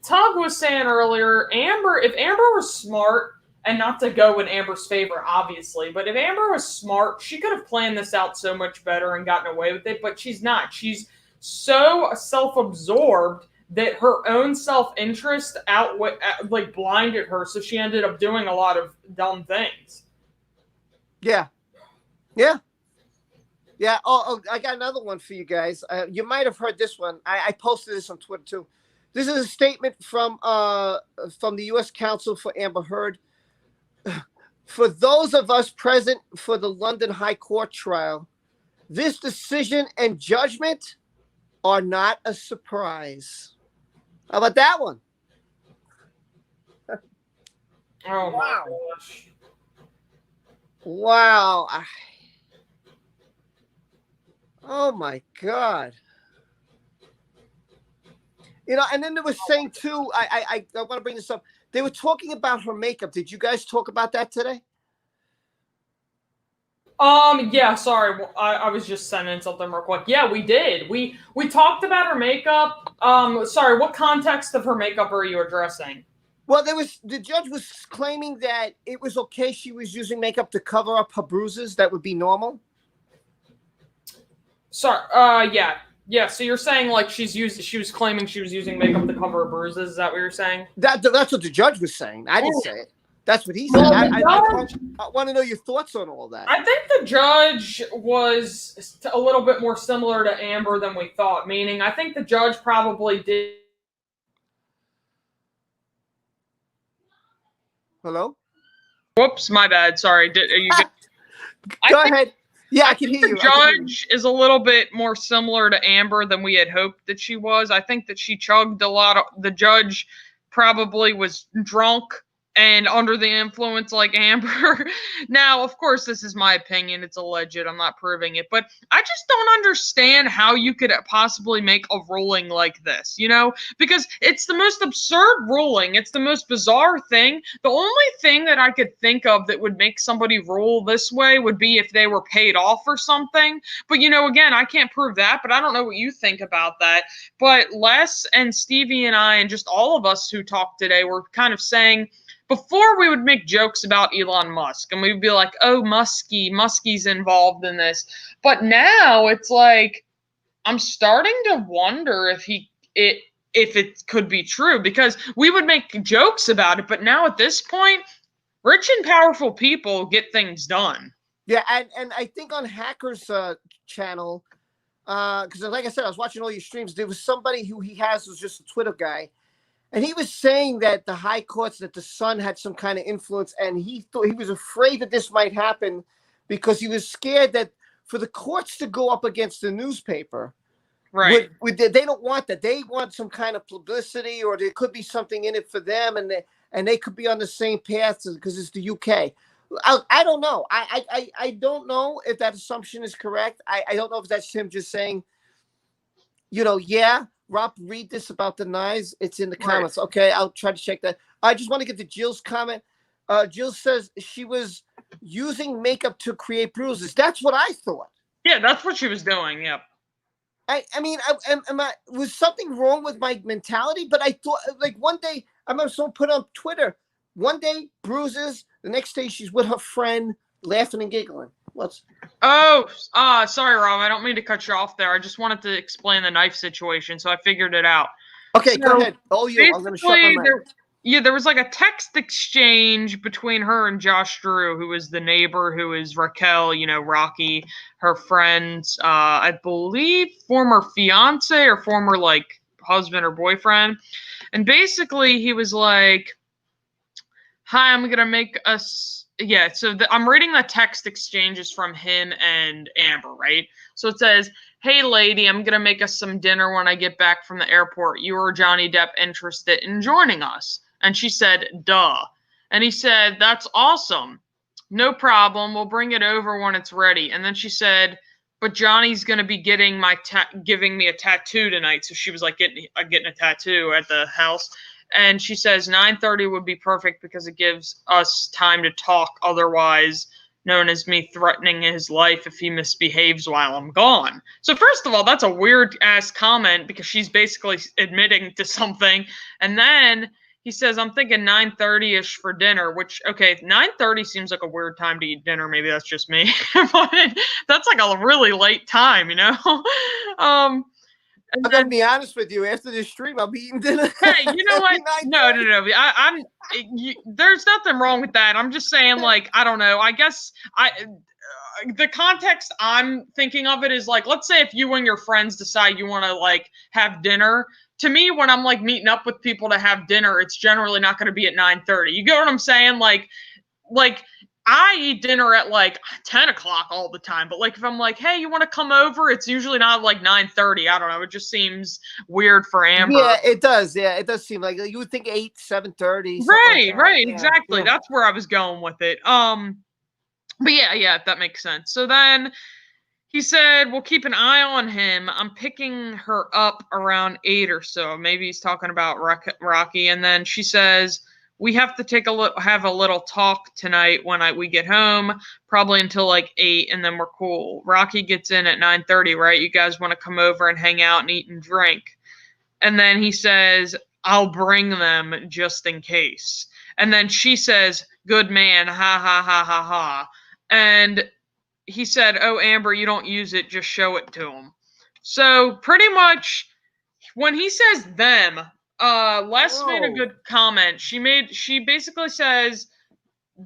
Tug was saying earlier, if Amber was smart, and not to go in Amber's favor, obviously, but if Amber was smart, she could have planned this out so much better and gotten away with it, but she's not. She's so self-absorbed that her own self-interest blinded her, so she ended up doing a lot of dumb things. Yeah. Oh, I got another one for you guys. You might have heard this one. I posted this on Twitter too. This is a statement from the U.S. Counsel for Amber Heard. For those of us present for the London High Court trial, this decision and judgment are not a surprise. How about that one? Oh, my gosh. Wow. Oh, my God. And then they were saying, too, I want to bring this up. They were talking about her makeup. Did you guys talk about that today? Yeah, sorry. I was just sending something real quick. Yeah, we did. We talked about her makeup. Sorry, what context of her makeup are you addressing? Well, the judge was claiming that it was okay she was using makeup to cover up her bruises. That would be normal. Sorry, yeah. Yeah, so you're saying she was claiming she was using makeup to cover her bruises. Is that what you're saying? That's what the judge was saying. I didn't say it. That's what he said. Well, I want to know your thoughts on all that. I think the judge was a little bit more similar to Amber than we thought, meaning I think the judge probably did. Hello? Whoops, my bad. Sorry. Are you Go ahead. Yeah, I can hear you. The judge is a little bit more similar to Amber than we had hoped that she was. I think that she chugged a lot. The judge probably was drunk and under the influence like Amber. Now, of course, this is my opinion. It's alleged. I'm not proving it. But I just don't understand how you could possibly make a ruling like this, because it's the most absurd ruling. It's the most bizarre thing. The only thing that I could think of that would make somebody rule this way would be if they were paid off or something. But, again, I can't prove that, but I don't know what you think about that. But Les and Stevie and I and just all of us who talked today were kind of saying, before we would make jokes about Elon Musk and we'd be like, oh, Muskie's involved in this. But now it's like, I'm starting to wonder if it could be true, because we would make jokes about it. But now at this point, rich and powerful people get things done. Yeah. And I think on Hacker's channel, because like I said, I was watching all your streams. There was somebody who he has was just a Twitter guy. And he was saying that the high courts, that the Sun had some kind of influence, and he was afraid that this might happen because he was scared that for the courts to go up against the newspaper, right? They don't want that. They want some kind of publicity, or there could be something in it for them, and they could be on the same path because it's the UK. I don't know. I don't know if that assumption is correct. I don't know if that's him just saying, yeah. Rob, read this about the knives. It's in the comments. Right. Okay, I'll try to check that. I just want to get to Jill's comment. Jill says she was using makeup to create bruises. That's what I thought. Yeah, that's what she was doing. Yep. I mean, was something wrong with my mentality? But I thought, like, one day I remember someone put on Twitter, one day bruises, the next day she's with her friend laughing and giggling. What's? Oh, sorry, Rob. I don't mean to cut you off there. I just wanted to explain the knife situation, so I figured it out. Okay, So, go ahead. Oh, you. I'm going to shut my mouth. There was like a text exchange between her and Josh Drew, who was the neighbor, who is Raquel, Rocky, her friend's, I believe, former fiance or former, like, husband or boyfriend. And basically, he was like, hi, I'm going to make us... Yeah, so I'm reading the text exchanges from him and Amber, right? So it says, hey, lady, I'm going to make us some dinner when I get back from the airport. You or Johnny Depp interested in joining us? And she said, duh. And he said, that's awesome. No problem. We'll bring it over when it's ready. And then she said, but Johnny's going to be giving me a tattoo tonight. So she was like getting a tattoo at the house. And she says 9:30 would be perfect because it gives us time to talk, otherwise known as me threatening his life if he misbehaves while I'm gone. So first of all, that's a weird-ass comment because she's basically admitting to something. And then he says, I'm thinking 9:30-ish for dinner, which, okay, 9:30 seems like a weird time to eat dinner. Maybe that's just me. But that's like a really late time, I'm going to be honest with you. After this stream, I'll be eating dinner. Hey, you know what? No. There's nothing wrong with that. I'm just saying, like, I don't know. I guess the context I'm thinking of it is like, let's say if you and your friends decide you want to, like, have dinner. To me, when I'm, like, meeting up with people to have dinner, it's generally not going to be at 9:30. You get what I'm saying? Like, I eat dinner at like 10 o'clock all the time, but like if I'm like, hey, you want to come over? It's usually not like 9:30. I don't know. It just seems weird for Amber. Yeah, it does. Yeah, it does seem like you would think 8, 7:30. Right, like yeah, exactly. Yeah. That's where I was going with it. But yeah, that makes sense. So then he said, we'll keep an eye on him. I'm picking her up around 8 or so. Maybe he's talking about Rocky. And then she says, we have to have a little talk tonight when we get home, probably until like 8, and then we're cool. Rocky gets in at 9:30, right? You guys want to come over and hang out and eat and drink. And then he says, I'll bring them just in case. And then she says, good man, ha, ha, ha, ha, ha. And he said, oh, Amber, you don't use it, just show it to him. So pretty much when he says them, Les made a good comment. She basically says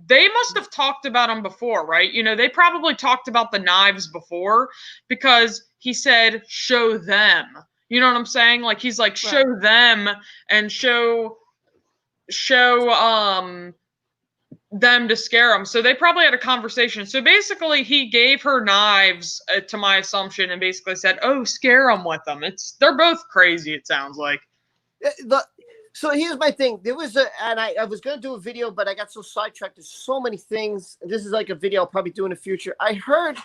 they must have talked about them before, right? They probably talked about the knives before because he said, show them. You know what I'm saying? Like, he's like, show them and show them to scare them. So they probably had a conversation. So basically he gave her knives to my assumption and basically said, oh, scare them with them. They're both crazy, it sounds like. So here's my thing. There was I was going to do a video, but I got so sidetracked. There's so many things. This is like a video I'll probably do in the future. I heard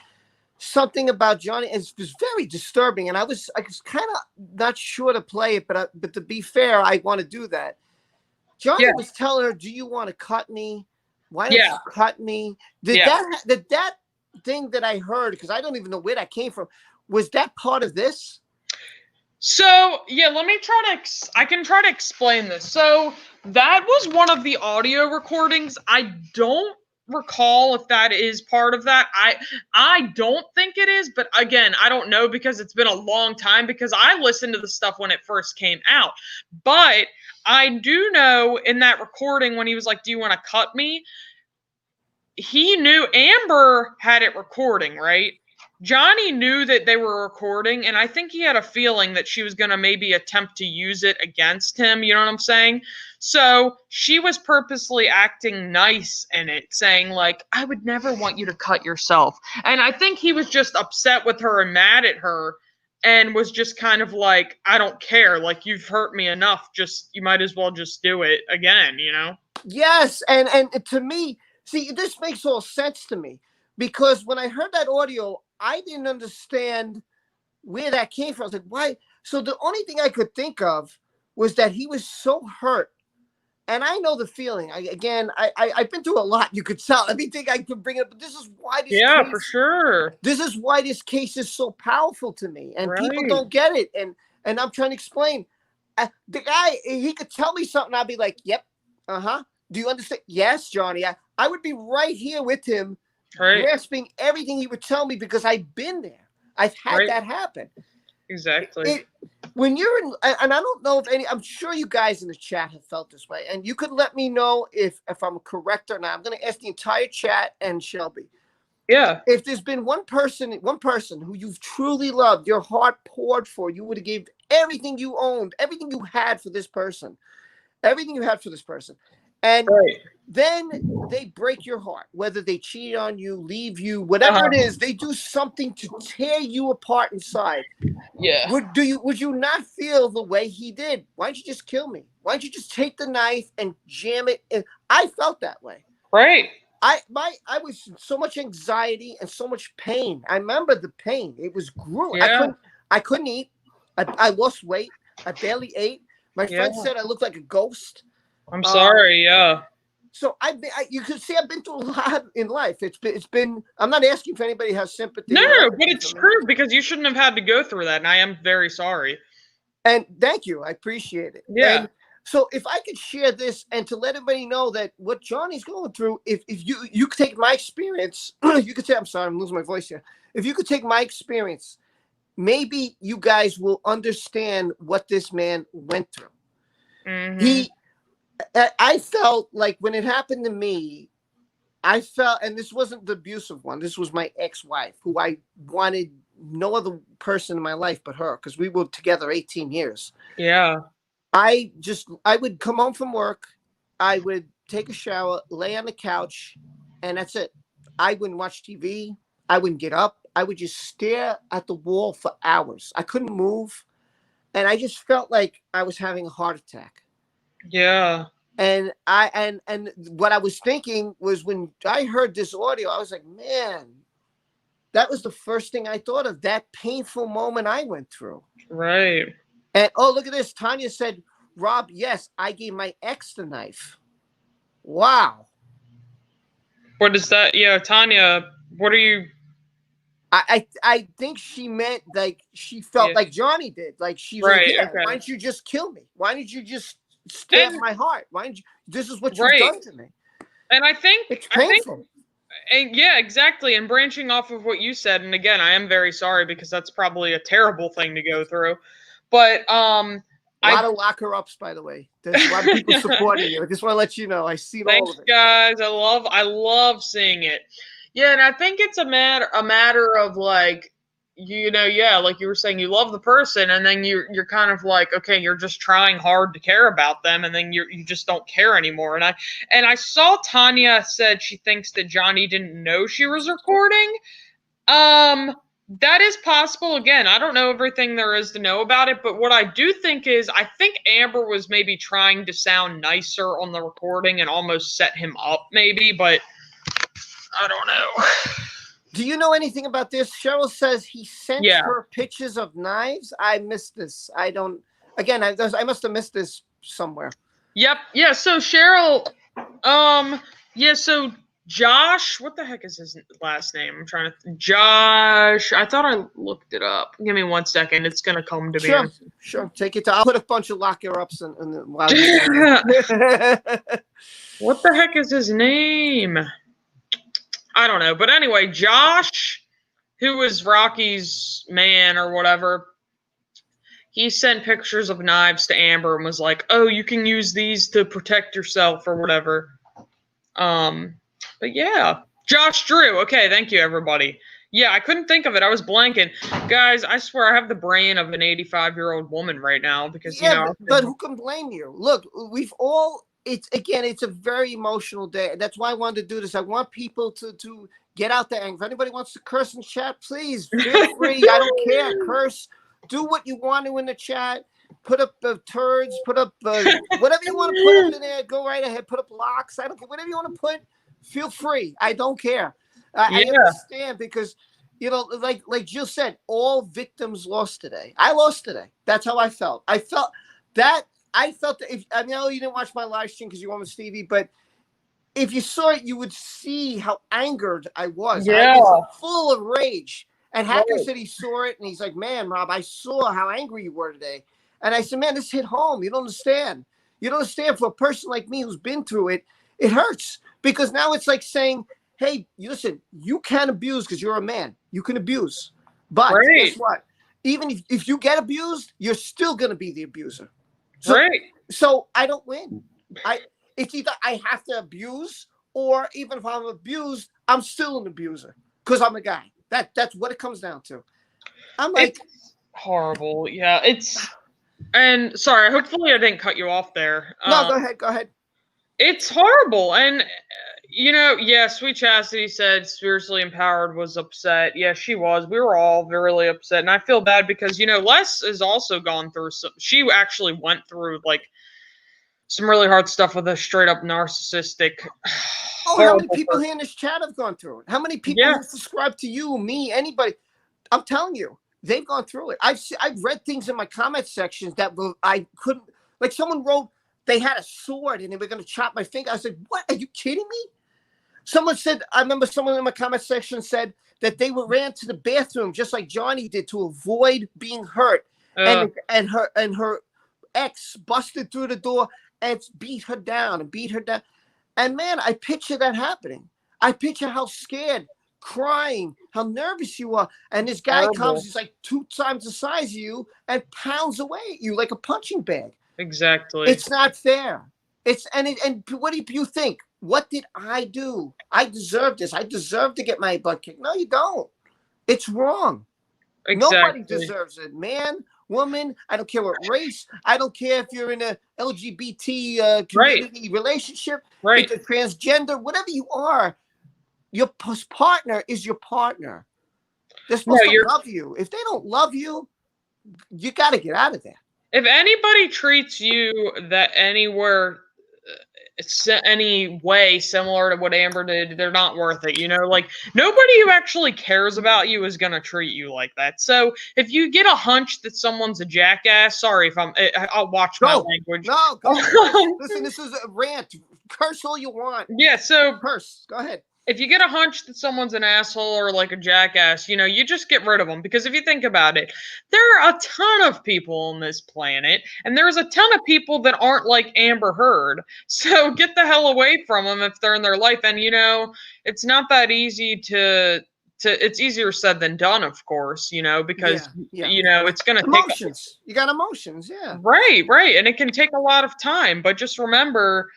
something about Johnny. It was very disturbing. And I was kind of not sure to play it, but to be fair, I want to do that. Johnny was telling her, do you want to cut me? Why don't you cut me? Did that thing that I heard, because I don't even know where that came from, was that part of this? So, yeah, I can try to explain this. So, that was one of the audio recordings. I don't recall if that is part of that. I don't think it is, but again, I don't know because it's been a long time because I listened to the stuff when it first came out. But I do know in that recording when he was like, do you want to cut me? He knew Amber had it recording, right? Johnny knew that they were recording, and I think he had a feeling that she was going to maybe attempt to use it against him. You know what I'm saying? So she was purposely acting nice in it, saying like, I would never want you to cut yourself. And I think he was just upset with her and mad at her and was just kind of like, I don't care. Like, you've hurt me enough. You might as well just do it again, Yes. And to me, see, this makes all sense to me because when I heard that audio, I didn't understand where that came from. I was like, why? So the only thing I could think of was that he was so hurt. And I know the feeling. I've been through a lot. You could tell everything I could bring up. But this is why this case, for sure. This is why this case is so powerful to me. And people don't get it. And I'm trying to explain. the guy, he could tell me something. I'd be like, yep. Uh-huh. Do you understand? Yes, Johnny. I would be right here with him, Right. grasping everything he would tell me because I've been there. I've had that happen. Exactly. When you're in, and I don't know if I'm sure you guys in the chat have felt this way, and you could let me know if I'm correct or not. I'm going to ask the entire chat and Shelby. Yeah. If there's been one person who you've truly loved, your heart poured for, you would have gave everything you owned, everything you had for this person, and then they break your heart, whether they cheat on you, leave you, whatever it is, they do something to tear you apart inside. Yeah. Would you not feel the way he did? Why don't you just kill me? Why don't you just take the knife and jam it in? I felt that way. Right. I was in so much anxiety and so much pain. I remember the pain. It was grueling. Yeah. I couldn't eat. I lost weight. I barely ate. My friend said I looked like a ghost. I'm sorry. Yeah. So you could see I've been through a lot in life. It's been. I'm not asking if anybody has sympathy. No, but it's true because you shouldn't have had to go through that, and I am very sorry. And thank you. I appreciate it. Yeah. And so if I could share this and to let everybody know that what Johnny's going through, if you could take my experience, you could say, I'm sorry, I'm losing my voice here. If you could take my experience, maybe you guys will understand what this man went through. Mm-hmm. I felt like when it happened to me, I felt, and this wasn't the abusive one. This was my ex-wife, who I wanted no other person in my life but her, because we were together 18 years. Yeah. I would come home from work, I would take a shower, lay on the couch, and that's it. I wouldn't watch TV. I wouldn't get up. I would just stare at the wall for hours. I couldn't move. And I just felt like I was having a heart attack. Yeah. And what I was thinking was, when I heard this audio, I was like, man, that was the first thing I thought of, that painful moment I went through. Right. And oh, look at this. Tanya said, Rob, yes, I gave my ex the knife. Wow. What is that? Yeah, Tanya, what are you? I think she meant like she felt like Johnny did. Like she's like, yeah, okay. why don't you just kill me? Why don't you just stab my heart? Why don't you? This is what you've done to me. And I think it's painful. And yeah, exactly. And branching off of what you said, and again, I am very sorry because that's probably a terrible thing to go through. But a lot of locker ups, by the way. There's a lot of people supporting you. I just want to let you know. I see all of it. Thanks, guys. I love seeing it. Yeah, and I think it's a matter of like, like you were saying, you love the person, and then you're kind of like, okay, you're just trying hard to care about them, and then you just don't care anymore. And I saw Tanya said she thinks that Johnny didn't know she was recording. That is possible. Again, I don't know everything there is to know about it, but what I do think is, I think Amber was maybe trying to sound nicer on the recording and almost set him up, maybe, but I don't know. Do you know anything about this? Cheryl says he sent her pictures of knives. I missed this. I don't. Again, I must have missed this somewhere. Yep. Yeah. So Cheryl. Yeah. So Josh. What the heck is his last name? I'm trying to. Josh. I thought I looked it up. Give me 1 second. It's gonna come to me. Sure. Take it. I'll put a bunch of locker ups and while What the heck is his name? I don't know. But anyway, Josh, who was Rocky's man or whatever, he sent pictures of knives to Amber and was like, oh, you can use these to protect yourself or whatever. But yeah. Josh Drew. Okay, thank you, everybody. Yeah, I couldn't think of it. I was blanking. Guys, I swear I have the brain of an 85-year-old woman right now because, but who can blame you? Look, we've all... It's a very emotional day. That's why I wanted to do this. I want people to get out there. And if anybody wants to curse in chat, please feel free. I don't care. Curse. Do what you want to in the chat. Put up turds. Put up whatever you want to put up in there. Go right ahead. Put up locks. I don't care. Whatever you want to put, feel free. I don't care. I understand because, like Jill said, all victims lost today. I lost today. That's how I felt. I felt that I know you didn't watch my live stream because you were with Stevie, but if you saw it, you would see how angered I was. Yeah. I was full of rage. And Hacker said he saw it, and he's like, man, Rob, I saw how angry you were today. And I said, man, this hit home. You don't understand. You don't understand. For a person like me who's been through it, it hurts because now it's like saying, hey, listen, you can abuse because you're a man. You can abuse. But guess what? Even if you get abused, you're still going to be the abuser. So I don't win. It's either I have to abuse, or even if I'm abused, I'm still an abuser because I'm a guy. That's what it comes down to. I'm like, it's horrible. Yeah, and sorry, hopefully I didn't cut you off there. No, go ahead. It's horrible. And, yeah, Sweet Chastity said spiritually empowered was upset. Yeah, she was. We were all really upset. And I feel bad because, Les has also gone through she actually went through, like, some really hard stuff with a straight up narcissistic. Oh, how many people here in this chat have gone through it? How many people who subscribe to you, me, anybody? I'm telling you, they've gone through it. I've read things in my comment sections that I couldn't. Like someone wrote, they had a sword and they were going to chop my finger. I said, "What? Are you kidding me?" Someone said, I remember someone in my comment section said that they ran to the bathroom just like Johnny did to avoid being hurt, and her ex busted through the door and beat her down. And man, I picture that happening. I picture how scared, crying, how nervous you are. And this guy comes, he's like 2 times the size of you and pounds away at you like a punching bag. Exactly. It's not fair. And what do you think? What did I do? I deserve this. I deserve to get my butt kicked. No, you don't. It's wrong. Exactly. Nobody deserves it. Man, woman, I don't care what race. I don't care if you're in a LGBT community relationship, if you're transgender, whatever you are, your partner is your partner. They're supposed to love you. If they don't love you, you got to get out of there. If anybody treats you any way similar to what Amber did, they're not worth it. Like nobody who actually cares about you is going to treat you like that. So if you get a hunch that someone's a jackass, sorry if I'll watch my language. No, go listen, this is a rant. Curse all you want. Yeah, so curse. Go ahead. If you get a hunch that someone's an asshole or like a jackass, you just get rid of them. Because if you think about it, there are a ton of people on this planet, and there's a ton of people that aren't like Amber Heard. So get the hell away from them if they're in their life. And, it's not that easy to it's easier said than done, of course, because, it's going to take emotions. You got emotions. Yeah. Right. And it can take a lot of time. But just remember,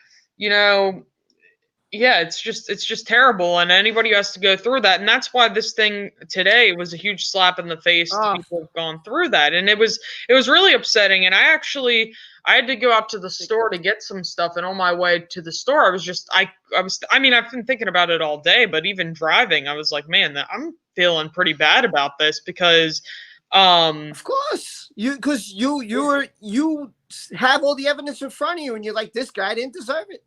yeah, it's just terrible, and anybody who has to go through that, and that's why this thing today was a huge slap in the face to people who've gone through that, and it was really upsetting. And I had to go out to the store to get some stuff, and on my way to the store, I've been thinking about it all day, but even driving, I was like, man, I'm feeling pretty bad about this because, of course, you have all the evidence in front of you, and you're like, this guy didn't deserve it.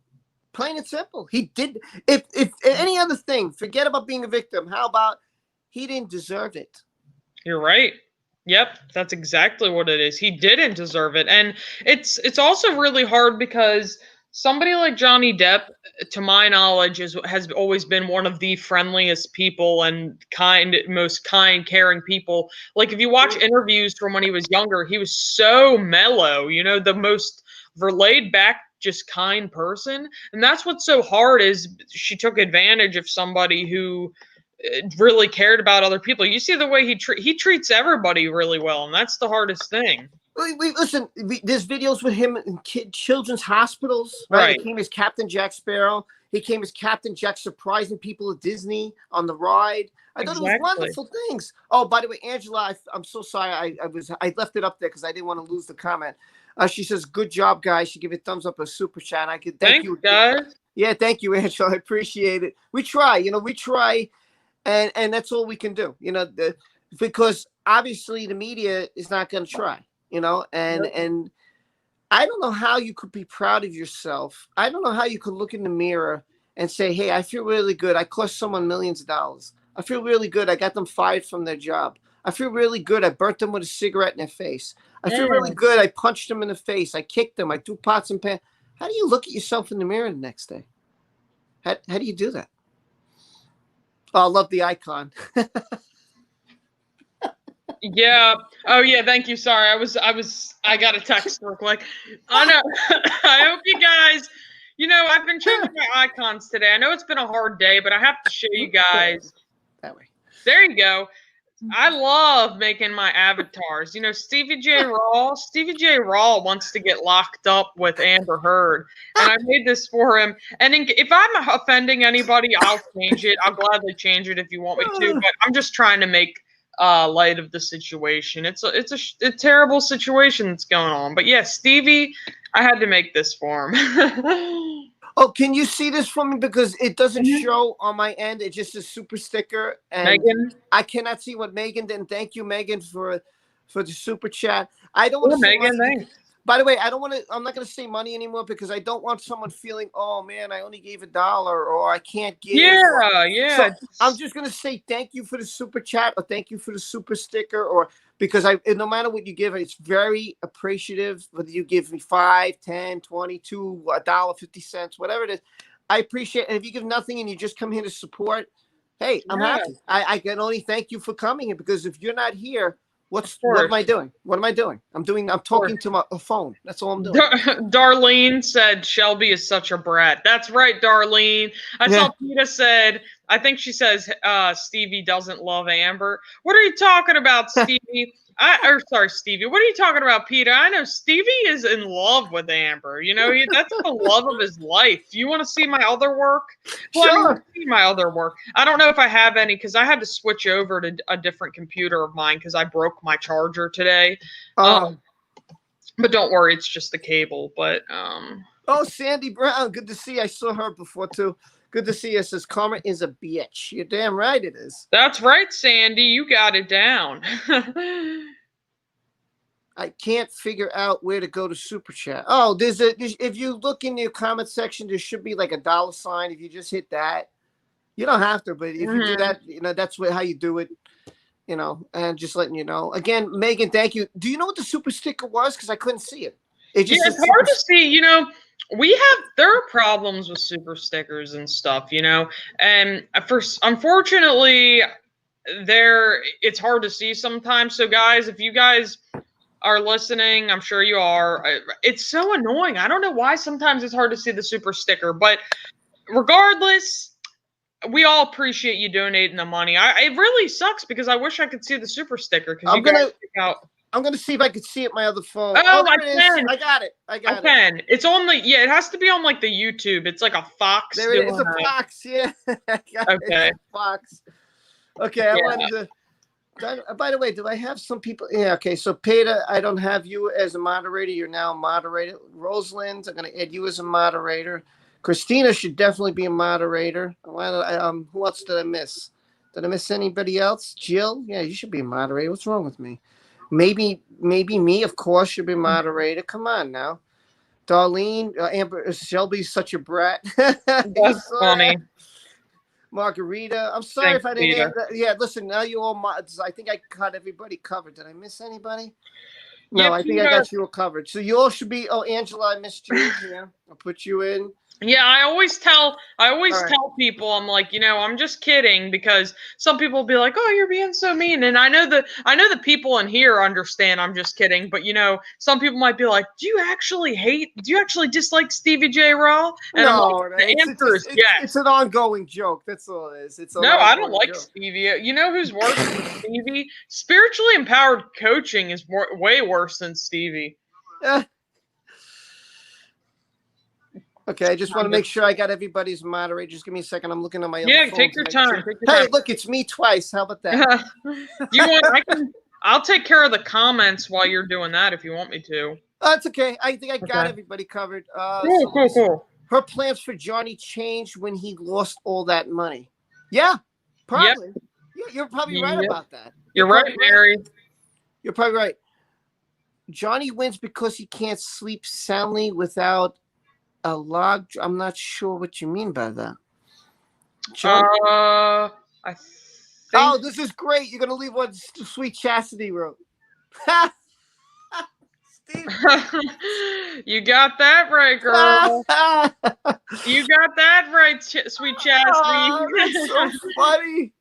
Plain and simple. He did. If any other thing, forget about being a victim. How about he didn't deserve it? You're right. Yep, that's exactly what it is. He didn't deserve it. And it's also really hard because somebody like Johnny Depp, to my knowledge, has always been one of the friendliest people and most kind, caring people. Like if you watch interviews from when he was younger, he was so mellow, the most laid back, just kind person. And that's what's so hard is she took advantage of somebody who really cared about other people. You see the way he treats everybody really well, and that's the hardest thing. Listen, there's videos with him in children's hospitals. Right. He came as Captain Jack Sparrow. He came as Captain Jack, surprising people at Disney on the ride. I thought it was wonderful things. Oh, by the way, Angela, I'm so sorry. I left it up there because I didn't want to lose the comment. She says, "Good job, guys." She give it a thumbs up, a super chat. I could thank you, guys. Yeah, thank you, Angela. I appreciate it. We try, and that's all we can do, because obviously the media is not going to try, and I don't know how you could be proud of yourself. I don't know how you could look in the mirror and say, "Hey, I feel really good. I cost someone millions of dollars. I feel really good. I got them fired from their job. I feel really good. I burnt them with a cigarette in their face. I feel really good. I punched them in the face. I kicked them. I threw pots and pans." How do you look at yourself in the mirror the next day? How do you do that? Oh, I love the icon. Yeah. Oh yeah. Thank you. Sorry. I got a text real quick. I know. I hope you guys. I've been changing my icons today. I know it's been a hard day, but I have to show you guys. That way. There you go. I love making my avatars. Stevie J. Raw wants to get locked up with Amber Heard, and I made this for him. And if I'm offending anybody, I'll change it. I'll gladly change it if you want me to. But I'm just trying to make light of the situation. It's a terrible situation that's going on. But yeah, Stevie, I had to make this for him. Oh, can you see this for me? Because it doesn't show on my end. It's just a super sticker. And Megan? I cannot see what Megan did. And thank you, Megan, for the super chat. I don't want to say Megan, money. thanks. By the way, I'm not going to say money anymore because I don't want someone feeling, oh, man, I only gave $1 or I can't give. Yeah. So I'm just going to say thank you for the super chat or thank you for the super sticker or because no matter what you give, it's very appreciative whether you give me 5, 10, 22, $1.50, whatever it is. I appreciate it. And if you give nothing and you just come here to support, hey, I'm happy. I can only thank you for coming here because if you're not here, what am I doing? What am I doing? I'm talking to a phone. That's all I'm doing. Darlene said Shelby is such a brat. That's right, Darlene. I saw Peta said, I think she says Stevie doesn't love Amber. What are you talking about, Stevie? Sorry, Stevie. What are you talking about, Peter? I know Stevie is in love with Amber. That's the love of his life. You want to see my other work? Well, Sure. See my other work. I don't know if I have any because I had to switch over to a different computer of mine because I broke my charger today. But don't worry, it's just the cable. But Oh, Sandy Brown, good to see you. I saw her before too. Good to see you. It says karma is a bitch. You're damn right it is. That's right, Sandy. You got it down. I can't figure out where to go to super chat. Oh, if you look in your comment section, there should be like a $sign. If you just hit that, you don't have to, but if you do that, that's how you do it. And just letting you know. Again, Megan, thank you. Do you know what the super sticker was? Because I couldn't see it. It's hard to see. There are problems with super stickers and stuff, and unfortunately, it's hard to see sometimes. So, guys, if you guys are listening, I'm sure you are. It's so annoying. I don't know why sometimes it's hard to see the super sticker, but regardless, we all appreciate you donating the money. It really sucks because I wish I could see the super sticker because you guys pick out. I'm gonna see if I could see it. My other phone. Oh, I can. I got it. I can. It's on it has to be on like the YouTube. It's like a fox. There it is. It's a fox. Yeah. Okay. Fox. Okay. I wanted to. By the way, do I have some people? Yeah. Okay. So, Peter, I don't have you as a moderator. You're now a moderator. Rosalind, I'm gonna add you as a moderator. Christina should definitely be a moderator. Who else did I miss? Did I miss anybody else? Jill? Yeah, you should be a moderator. What's wrong with me? Maybe me, of course, should be moderator. Come on now. Darlene, Amber, Shelby's such a brat. That's funny. Margarita, I'm sorry Thanks, if I didn't Peter. answer. Yeah, listen, now you all mods. I think I got everybody covered. Did I miss anybody? No, I think I got you all covered. So you all should be. Oh, Angela, I missed you. Yeah, I'll put you in. Yeah, I always tell people, I'm like, I'm just kidding because some people will be like, oh, you're being so mean. And I know the people in here understand I'm just kidding. But, some people might be like, do you actually dislike Stevie J. Raw? And No, the answer is yes. It's an ongoing joke. That's all it is. No, I don't like Stevie. You know who's worse than Stevie? Spiritually empowered coaching is way worse than Stevie. Okay, I just want to make sure I got everybody's moderator. Just give me a second. I'm looking on my other phone. Take your time. Hey, look, it's me twice. How about that? I'll take care of the comments while you're doing that if you want me to. That's okay. I think I got everybody covered. Cool. Her plans for Johnny changed when he lost all that money. Yeah, probably. Yep. Yeah, you're probably right about that. You're right, Mary. You're probably right. Johnny wins because he can't sleep soundly without a log. I'm not sure what you mean by that. I think... Oh, this is great. You're gonna leave what Sweet Chastity wrote. Steve. You got that right, girl. You got that right, Sweet Chastity. Oh, that's so funny.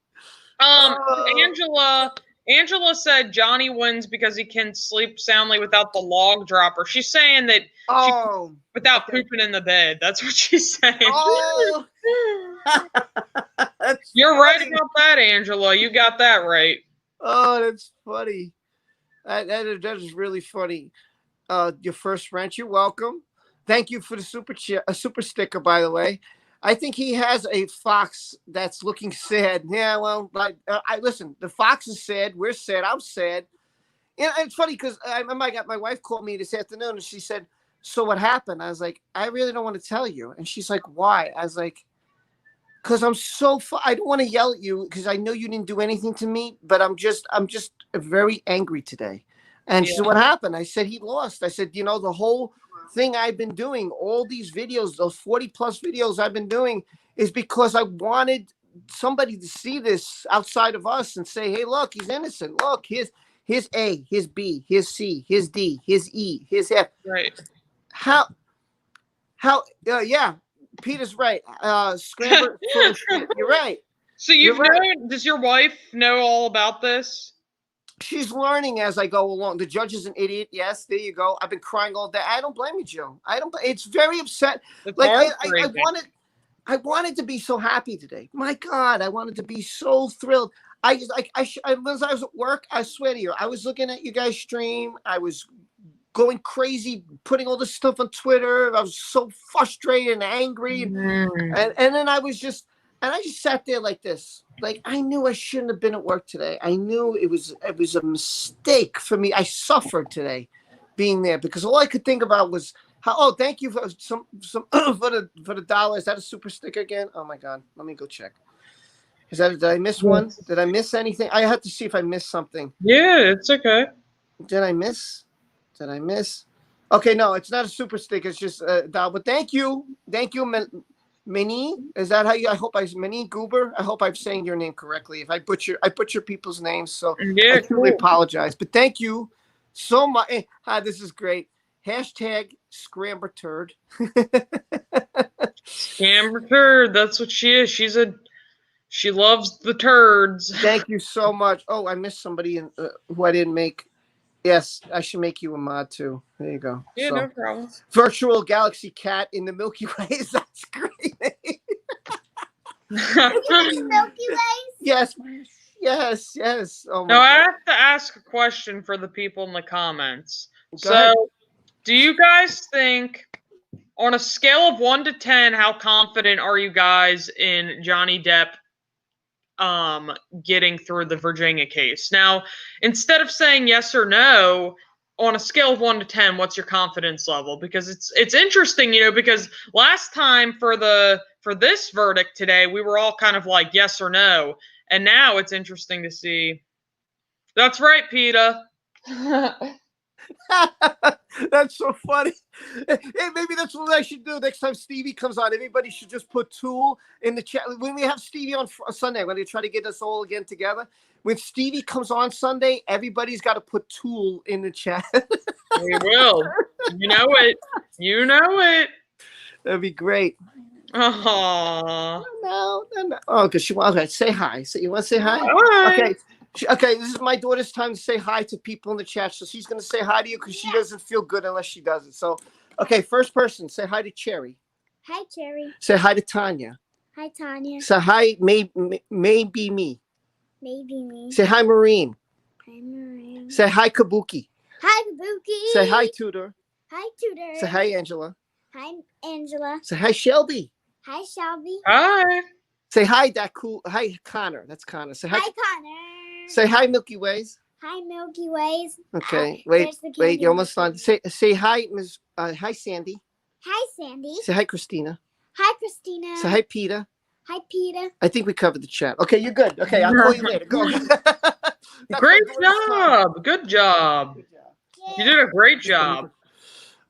Angela Angela said Johnny wins because he can sleep soundly without the log dropper. She's saying that Oh, without okay. pooping in the bed. That's what she's saying. Oh, that's You're right funny. about that, Angela. You got that right. Oh, that's funny. That is really funny. Your first rant. You're welcome. Thank you for the super sticker, by the way. I think he has a fox that's looking sad. Yeah, well, I listen. The fox is sad. We're sad. I'm sad. And it's funny because my wife called me this afternoon and she said, "So what happened?" I was like, "I really don't want to tell you." And she's like, "Why?" I was like, "Because I don't want to yell at you because I know you didn't do anything to me, but I'm just very angry today." And she said, "What happened?" I said, "He lost." I said, the whole thing I've been doing, all these videos, those 40 plus videos I've been doing, is because I wanted somebody to see this outside of us and say, hey, look, he's innocent. Look, here's A, here's B, here's C, here's D, here's E, here's F. Right. How, yeah, Peter's right. Scramble full of shit. You're right. So does your wife know all about this? She's learning as I go along. The judge is an idiot. Yes, there you go. I've been crying all day. I don't blame you, Joe. It's very upset. It's Like I wanted to be so happy today. My God, I wanted to be so thrilled. As I was at work, I swear to you, I was looking at you guys stream. I was going crazy, putting all this stuff on Twitter. I was so frustrated and angry, and then I just sat there like this. Like I knew I shouldn't have been at work today. I knew it was a mistake for me. I suffered today being there because all I could think about was how. Oh, thank you for some for the dollar. Is that a super sticker again? Oh my God, let me go check. Did I miss one? Did I miss anything? I had to see if I missed something. Yeah, it's okay. Did I miss? Okay, no, it's not a super sticker. It's just dollar. But thank you, Minnie. Is that how you? Minnie Goober. I hope I'm saying your name correctly. If I butcher people's names, so I truly apologize. But thank you so much. This is great. Hashtag Scramber Turd. Scramber Turd. That's what she is. She loves the turds. Thank you so much. Oh, I missed somebody who I didn't make. Yes, I should make you a mod too. There you go. Yeah, no problem. Virtual Galaxy Cat in the Milky Way. That's great. Milky Ways? Yes. Oh my now, God. I have to ask a question for the people in the comments. Go ahead. Do you guys think, on a scale of 1 to 10, how confident are you guys in Johnny Depp getting through the Virginia case? Now, instead of saying yes or no, on a scale of 1 to 10, what's your confidence level? Because it's interesting, because last time for this verdict today, we were all kind of like yes or no, and now it's interesting to see. That's right, PETA. That's so funny. Hey, maybe that's what I should do next time Stevie comes on. Everybody should just put Tool in the chat. When we have Stevie on Sunday, when they try to get us all again together, when Stevie comes on Sunday, everybody's got to put Tool in the chat. We will. You know it. That'd be great. Aww. No. Oh, because she wants to say hi. So you want to say hi? Hi. Okay, this is my daughter's time to say hi to people in the chat. So she's going to say hi to you because she doesn't feel good unless she does it. So, okay, first person, say hi to Cherry. Hi, Cherry. Say hi to Tanya. Hi, Tanya. Say hi, maybe me. Maybe me. Say hi, Marine. Hi, Marine. Say hi, Kabuki. Hi, Kabuki. Say hi, Tudor. Hi, Tudor. Say hi, Angela. Hi, Angela. Say hi, Shelby. Hi, Shelby. Hi. Say hi, Hi, Connor. That's Connor. Say hi. Hi, Connor. Say hi, Milky Ways. Hi, Milky Ways. Okay, Hi, wait, you're almost done. Say hi, Miss. Hi, Sandy. Hi, Sandy. Say hi, Christina. Hi, Christina. Say hi, Peter. Hi, Peter. I think we covered the chat. Okay, you're good. Okay, I'll call you later. Go. Great job. Good job. You did a great job.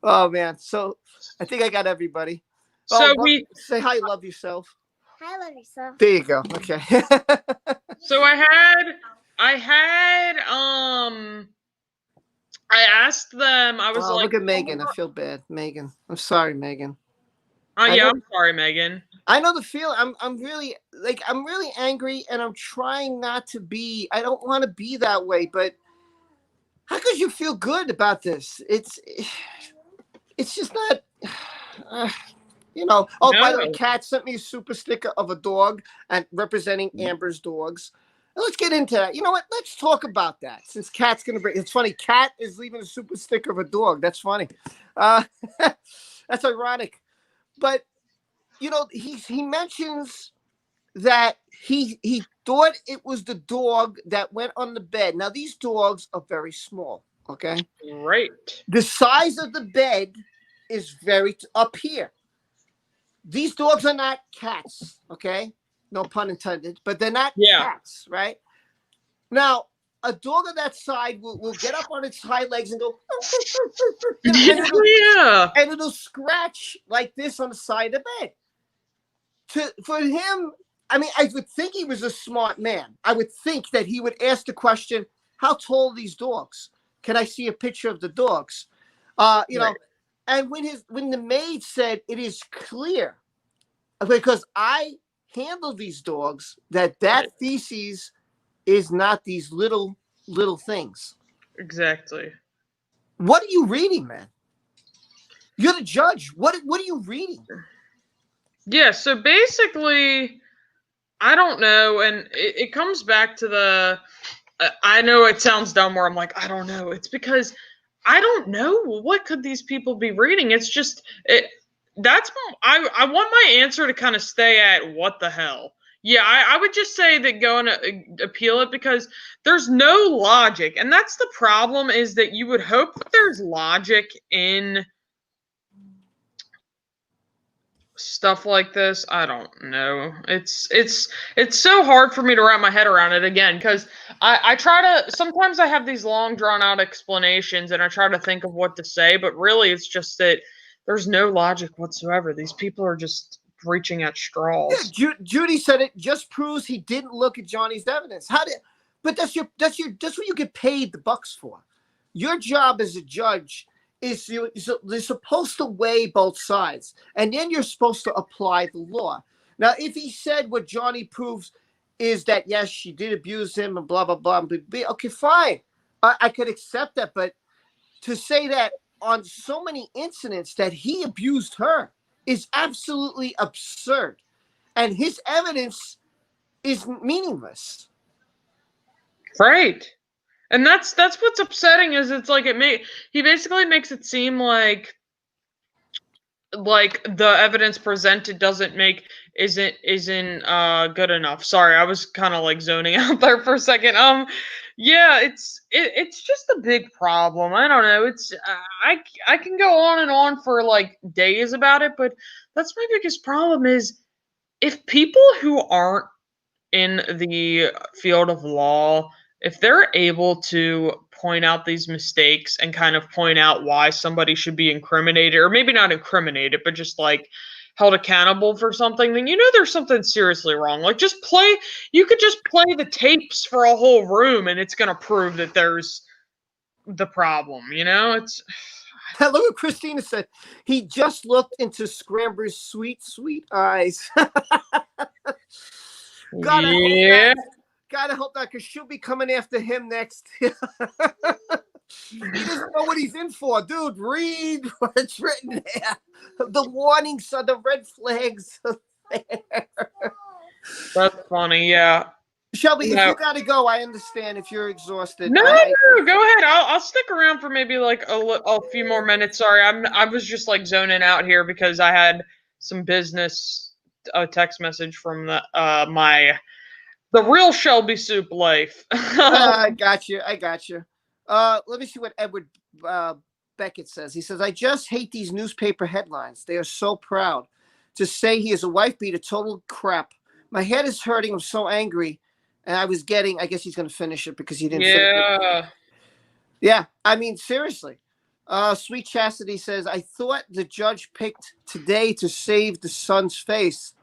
Oh man, so I think I got everybody. So say hi, love yourself. Hi, love yourself. There you go. Okay. So I asked them, I was like, look at Megan. I feel bad. Megan. I'm sorry, Megan. Yeah, I'm sorry, Megan. I know the feel. I'm really angry, and I'm trying not to be. I don't want to be that way, but how could you feel good about this? It's just not. Uh, Oh, by the way, No. Kat sent me a super sticker of a dog and representing Amber's dogs. Let's get into that. You know what? Let's talk about that. Since Kat's gonna bring, it's funny. Kat is leaving a super sticker of a dog. That's funny. Uh, that's ironic. But he mentions that he thought it was the dog that went on the bed. Now these dogs are very small. Okay. Right. The size of the bed is very up here. These dogs are not cats, okay? No pun intended, but they're not cats, right? Now, a dog of that side will get up on its hind legs and go, and it'll scratch like this on the side of the bed. For him, I mean, I would think he was a smart man. I would think that he would ask the question, how tall are these dogs? Can I see a picture of the dogs? And when the maid said it is clear, because I handle these dogs, that feces is not these little things. Exactly. What are you reading, man? You're the judge. What are you reading? Yeah, so basically, I don't know, and it comes back to the. I know it sounds dumb where I'm like, I don't know. It's because I don't know. What could these people be reading? It's just I want my answer to kind of stay at what the hell. Yeah, I would just say that go and appeal it because there's no logic, and that's the problem. Is that you would hope that there's logic in stuff like this. I don't know. It's so hard for me to wrap my head around it again because I try to sometimes I have these long drawn out explanations and I try to think of what to say, but really it's just that there's no logic whatsoever. These people are just reaching at straws. Yeah, Judy said it just proves he didn't look at Johnny's evidence. But that's what you get paid the bucks for. Your job as a judge is you're supposed to weigh both sides, and then you're supposed to apply the law. Now, if he said what Johnny proves is that, yes, she did abuse him and blah, blah, blah, okay, fine. I could accept that, but to say that on so many incidents that he abused her is absolutely absurd. And his evidence is meaningless. Right. And that's what's upsetting is it's like he basically makes it seem like the evidence presented isn't good enough. Sorry, I was kind of like zoning out there for a second. Yeah, it's just a big problem. I don't know. It's I can go on and on for like days about it, but that's my biggest problem is if people who aren't in the field of law, if they're able to point out these mistakes and kind of point out why somebody should be incriminated, or maybe not incriminated, but just like held accountable for something, then there's something seriously wrong. Like you could just play the tapes for a whole room and it's going to prove that there's the problem, It's Look what Christina said. He just looked into Scramber's sweet, sweet eyes. Gotta hope that, because she'll be coming after him next. He doesn't know what he's in for. Dude, read what's written there. The warnings are the red flags. That's funny, yeah. Shelby, if you gotta go, I understand if you're exhausted. No, go ahead. I'll stick around for maybe like a few more minutes. Sorry, I was just like zoning out here because I had some business text message from the real Shelbysoup life. I got you. Let me see what Edward Beckett says. He says, I just hate these newspaper headlines. They are so proud to say he is a wife beater. Total crap. My head is hurting. I'm so angry. And I guess he's going to finish it because he didn't finish it. Yeah. I mean, seriously. Sweet Chastity says, I thought the judge picked today to save the son's face.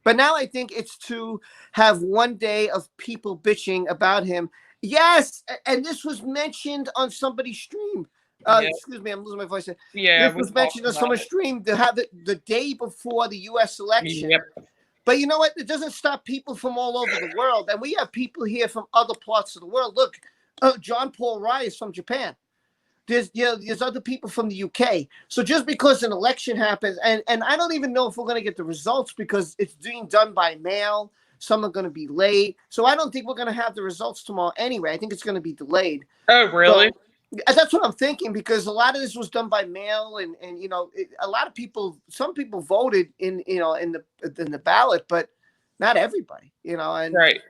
But now I think it's to have one day of people bitching about him. Yes, and this was mentioned on somebody's stream. Yeah. Excuse me, I'm losing my voice. Yeah, This we was talked mentioned on about summer it. stream to have it the day before the U.S. election. Yep. But you know what? It doesn't stop people from all over the world, and we have people here from other parts of the world. Look, John Paul Rye is from Japan. There's other people from the UK. So just because an election happens, and I don't even know if we're going to get the results because it's being done by mail. Some are going to be late. So I don't think we're going to have the results tomorrow anyway. I think it's going to be delayed. Oh, really? So, that's what I'm thinking because a lot of this was done by mail, and a lot of people, some people voted in the ballot, but not everybody, and Right.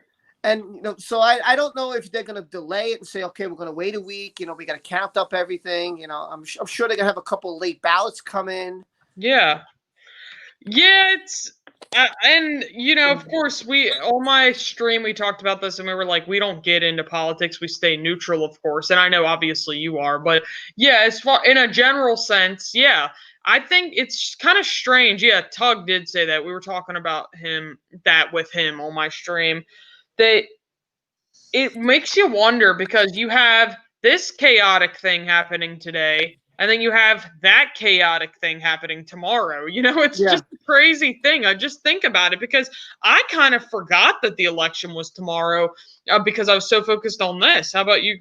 and so I don't know if they're going to delay it and say, okay, we're going to wait a week. We got to count up everything. I'm sure they're going to have a couple of late ballots come in. Yeah. Yeah, it's and of course, on my stream we talked about this, and we were like, we don't get into politics, we stay neutral, of course. And I know obviously you are, but yeah, as far in a general sense, yeah, I think it's kind of strange. Yeah, Tug did say that. We were talking about with him on my stream. That it makes you wonder because you have this chaotic thing happening today, and then you have that chaotic thing happening tomorrow. It's just a crazy thing. I just think about it because I kind of forgot that the election was tomorrow because I was so focused on this. How about you?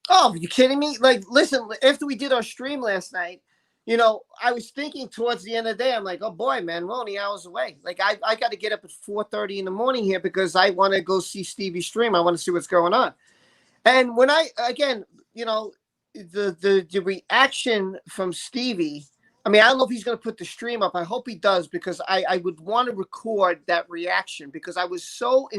Oh, are you kidding me? Like, listen, after we did our stream last night, I was thinking towards the end of the day, I'm like, oh boy, man, we're only hours away. Like, I got to get up at 4:30 in the morning here because I want to go see Stevie's stream. I want to see what's going on. And when the reaction from Stevie, I mean, I don't know if he's going to put the stream up. I hope he does because I would want to record that reaction because I was so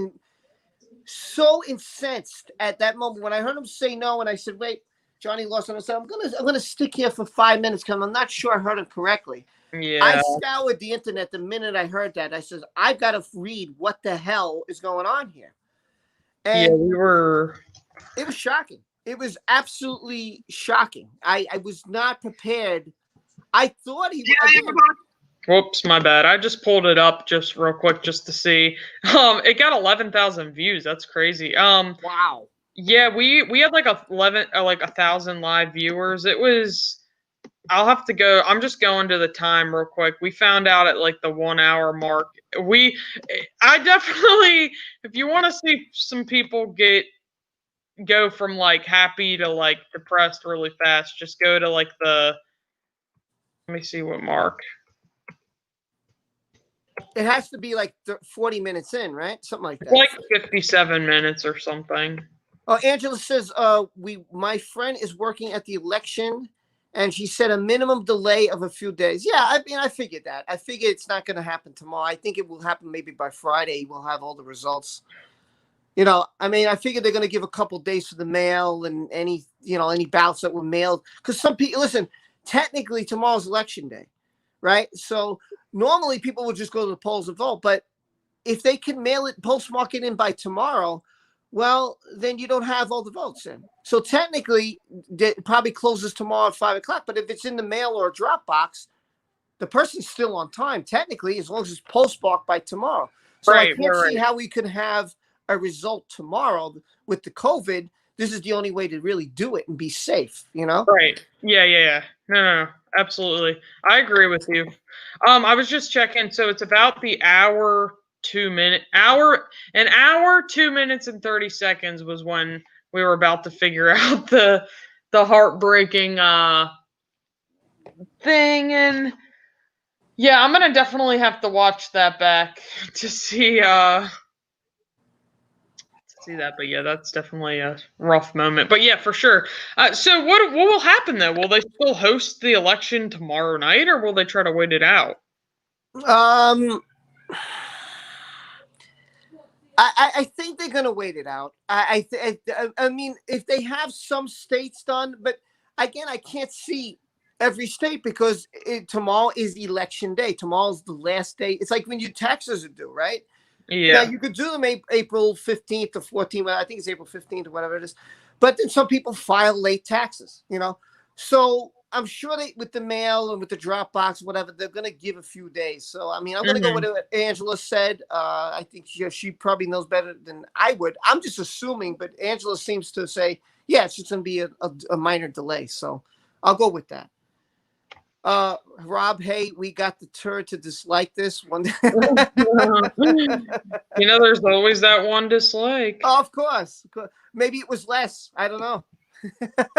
incensed at that moment when I heard him say no, and I said, "Wait, Johnny Lawson." I said, "I'm gonna stick here for 5 minutes because I'm not sure I heard him correctly." Yeah. I scoured the internet the minute I heard that. I said, "I've got to read what the hell is going on here." And it was shocking. It was absolutely shocking. I was not prepared. I thought he. Whoops, my bad. I just pulled it up just real quick just to see. It got 11,000 views. That's crazy. Wow. Yeah, we had like 1,000 live viewers. It was. I'll have to go. I'm just going to the time real quick. We found out at like the 1 hour mark. I definitely, if you want to see some people go from like happy to like depressed really fast, just go to like let me see what mark. It has to be like 40 minutes in, right? Something like that. Like 57 minutes or something. Oh, Angela says, my friend is working at the election, and she said a minimum delay of a few days. Yeah, I mean, I figured that. I figured it's not going to happen tomorrow. I think it will happen maybe by Friday. We'll have all the results. I mean, I figured they're going to give a couple days for the mail and any ballots that were mailed. Because some people, listen, technically tomorrow's election day, right? So normally people would just go to the polls and vote. But if they can mail it, postmark it in by tomorrow, well, then you don't have all the votes in. So technically, it probably closes tomorrow at 5 o'clock. But if it's in the mail or a drop box, the person's still on time, technically, as long as it's postmarked by tomorrow. So I can't see how we could have a result tomorrow with the COVID. This is the only way to really do it and be safe, Right. Yeah. No, absolutely. I agree with you. I was just checking. So it's about the hour, 2 minutes and 30 seconds was when we were about to figure out the heartbreaking thing. And yeah, I'm going to definitely have to watch that back to see that. But yeah, that's definitely a rough moment. But yeah, for sure. So what will happen though? Will they still host the election tomorrow night, or will they try to wait it out? I think they're going to wait it out. I mean, if they have some states done, but again, I can't see every state because tomorrow is election day. Tomorrow's the last day. It's like when your taxes are due, right? Yeah. Now, you could do them April 15th or 14th. I think it's April 15th or whatever it is. But then some people file late taxes, So I'm sure with the mail and with the drop box, whatever, they're going to give a few days. So, I mean, I'm going to go with what Angela said. I think she probably knows better than I would. I'm just assuming, but Angela seems to say Yeah, it's just going to be a minor delay. So I'll go with that. Rob, hey, we got the turd to dislike this one. There's always that one dislike. Oh, of course. Maybe it was less. I don't know.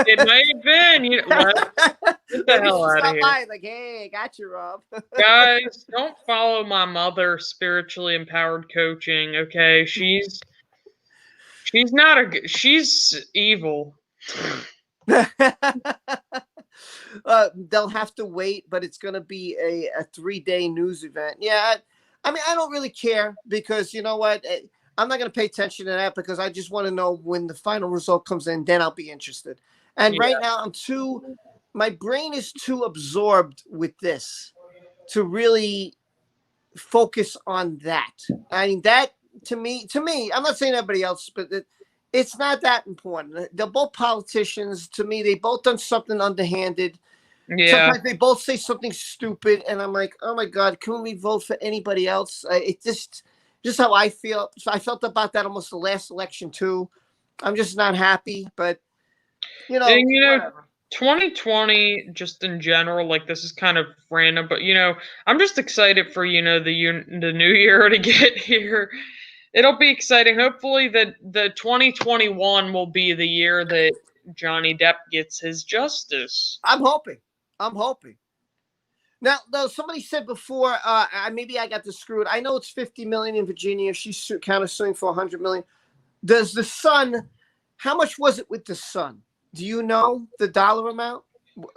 It may have been. Get the hell out of here. By, like, hey, I got you, Rob. Guys, don't follow my mother spiritually empowered coaching, okay? She's she's evil. They'll have to wait, but it's going to be a 3-day news event. Yeah, I mean, I don't really care because you know what? I'm not going to pay attention to that because I just want to know when the final result comes in. Then I'll be interested. And right now, my brain is too absorbed with this to really focus on that. I mean, that to me, I'm not saying everybody else, but it's not that important. They're both politicians. To me, they both done something underhanded. Yeah. Sometimes they both say something stupid, and I'm like, oh my God, can we vote for anybody else? It just how I feel. So I felt about that almost the last election too. I'm just not happy, but whatever. 2020, just in general, like this is kind of random, but I'm just excited for the new year to get here. It'll be exciting. Hopefully, the 2021 will be the year that Johnny Depp gets his justice. I'm hoping. Now, though, somebody said before, maybe I got this screwed. I know it's $50 million in Virginia. She's counter suing for $100 million. Does the Sun? How much was it with the Sun? Do you know the dollar amount?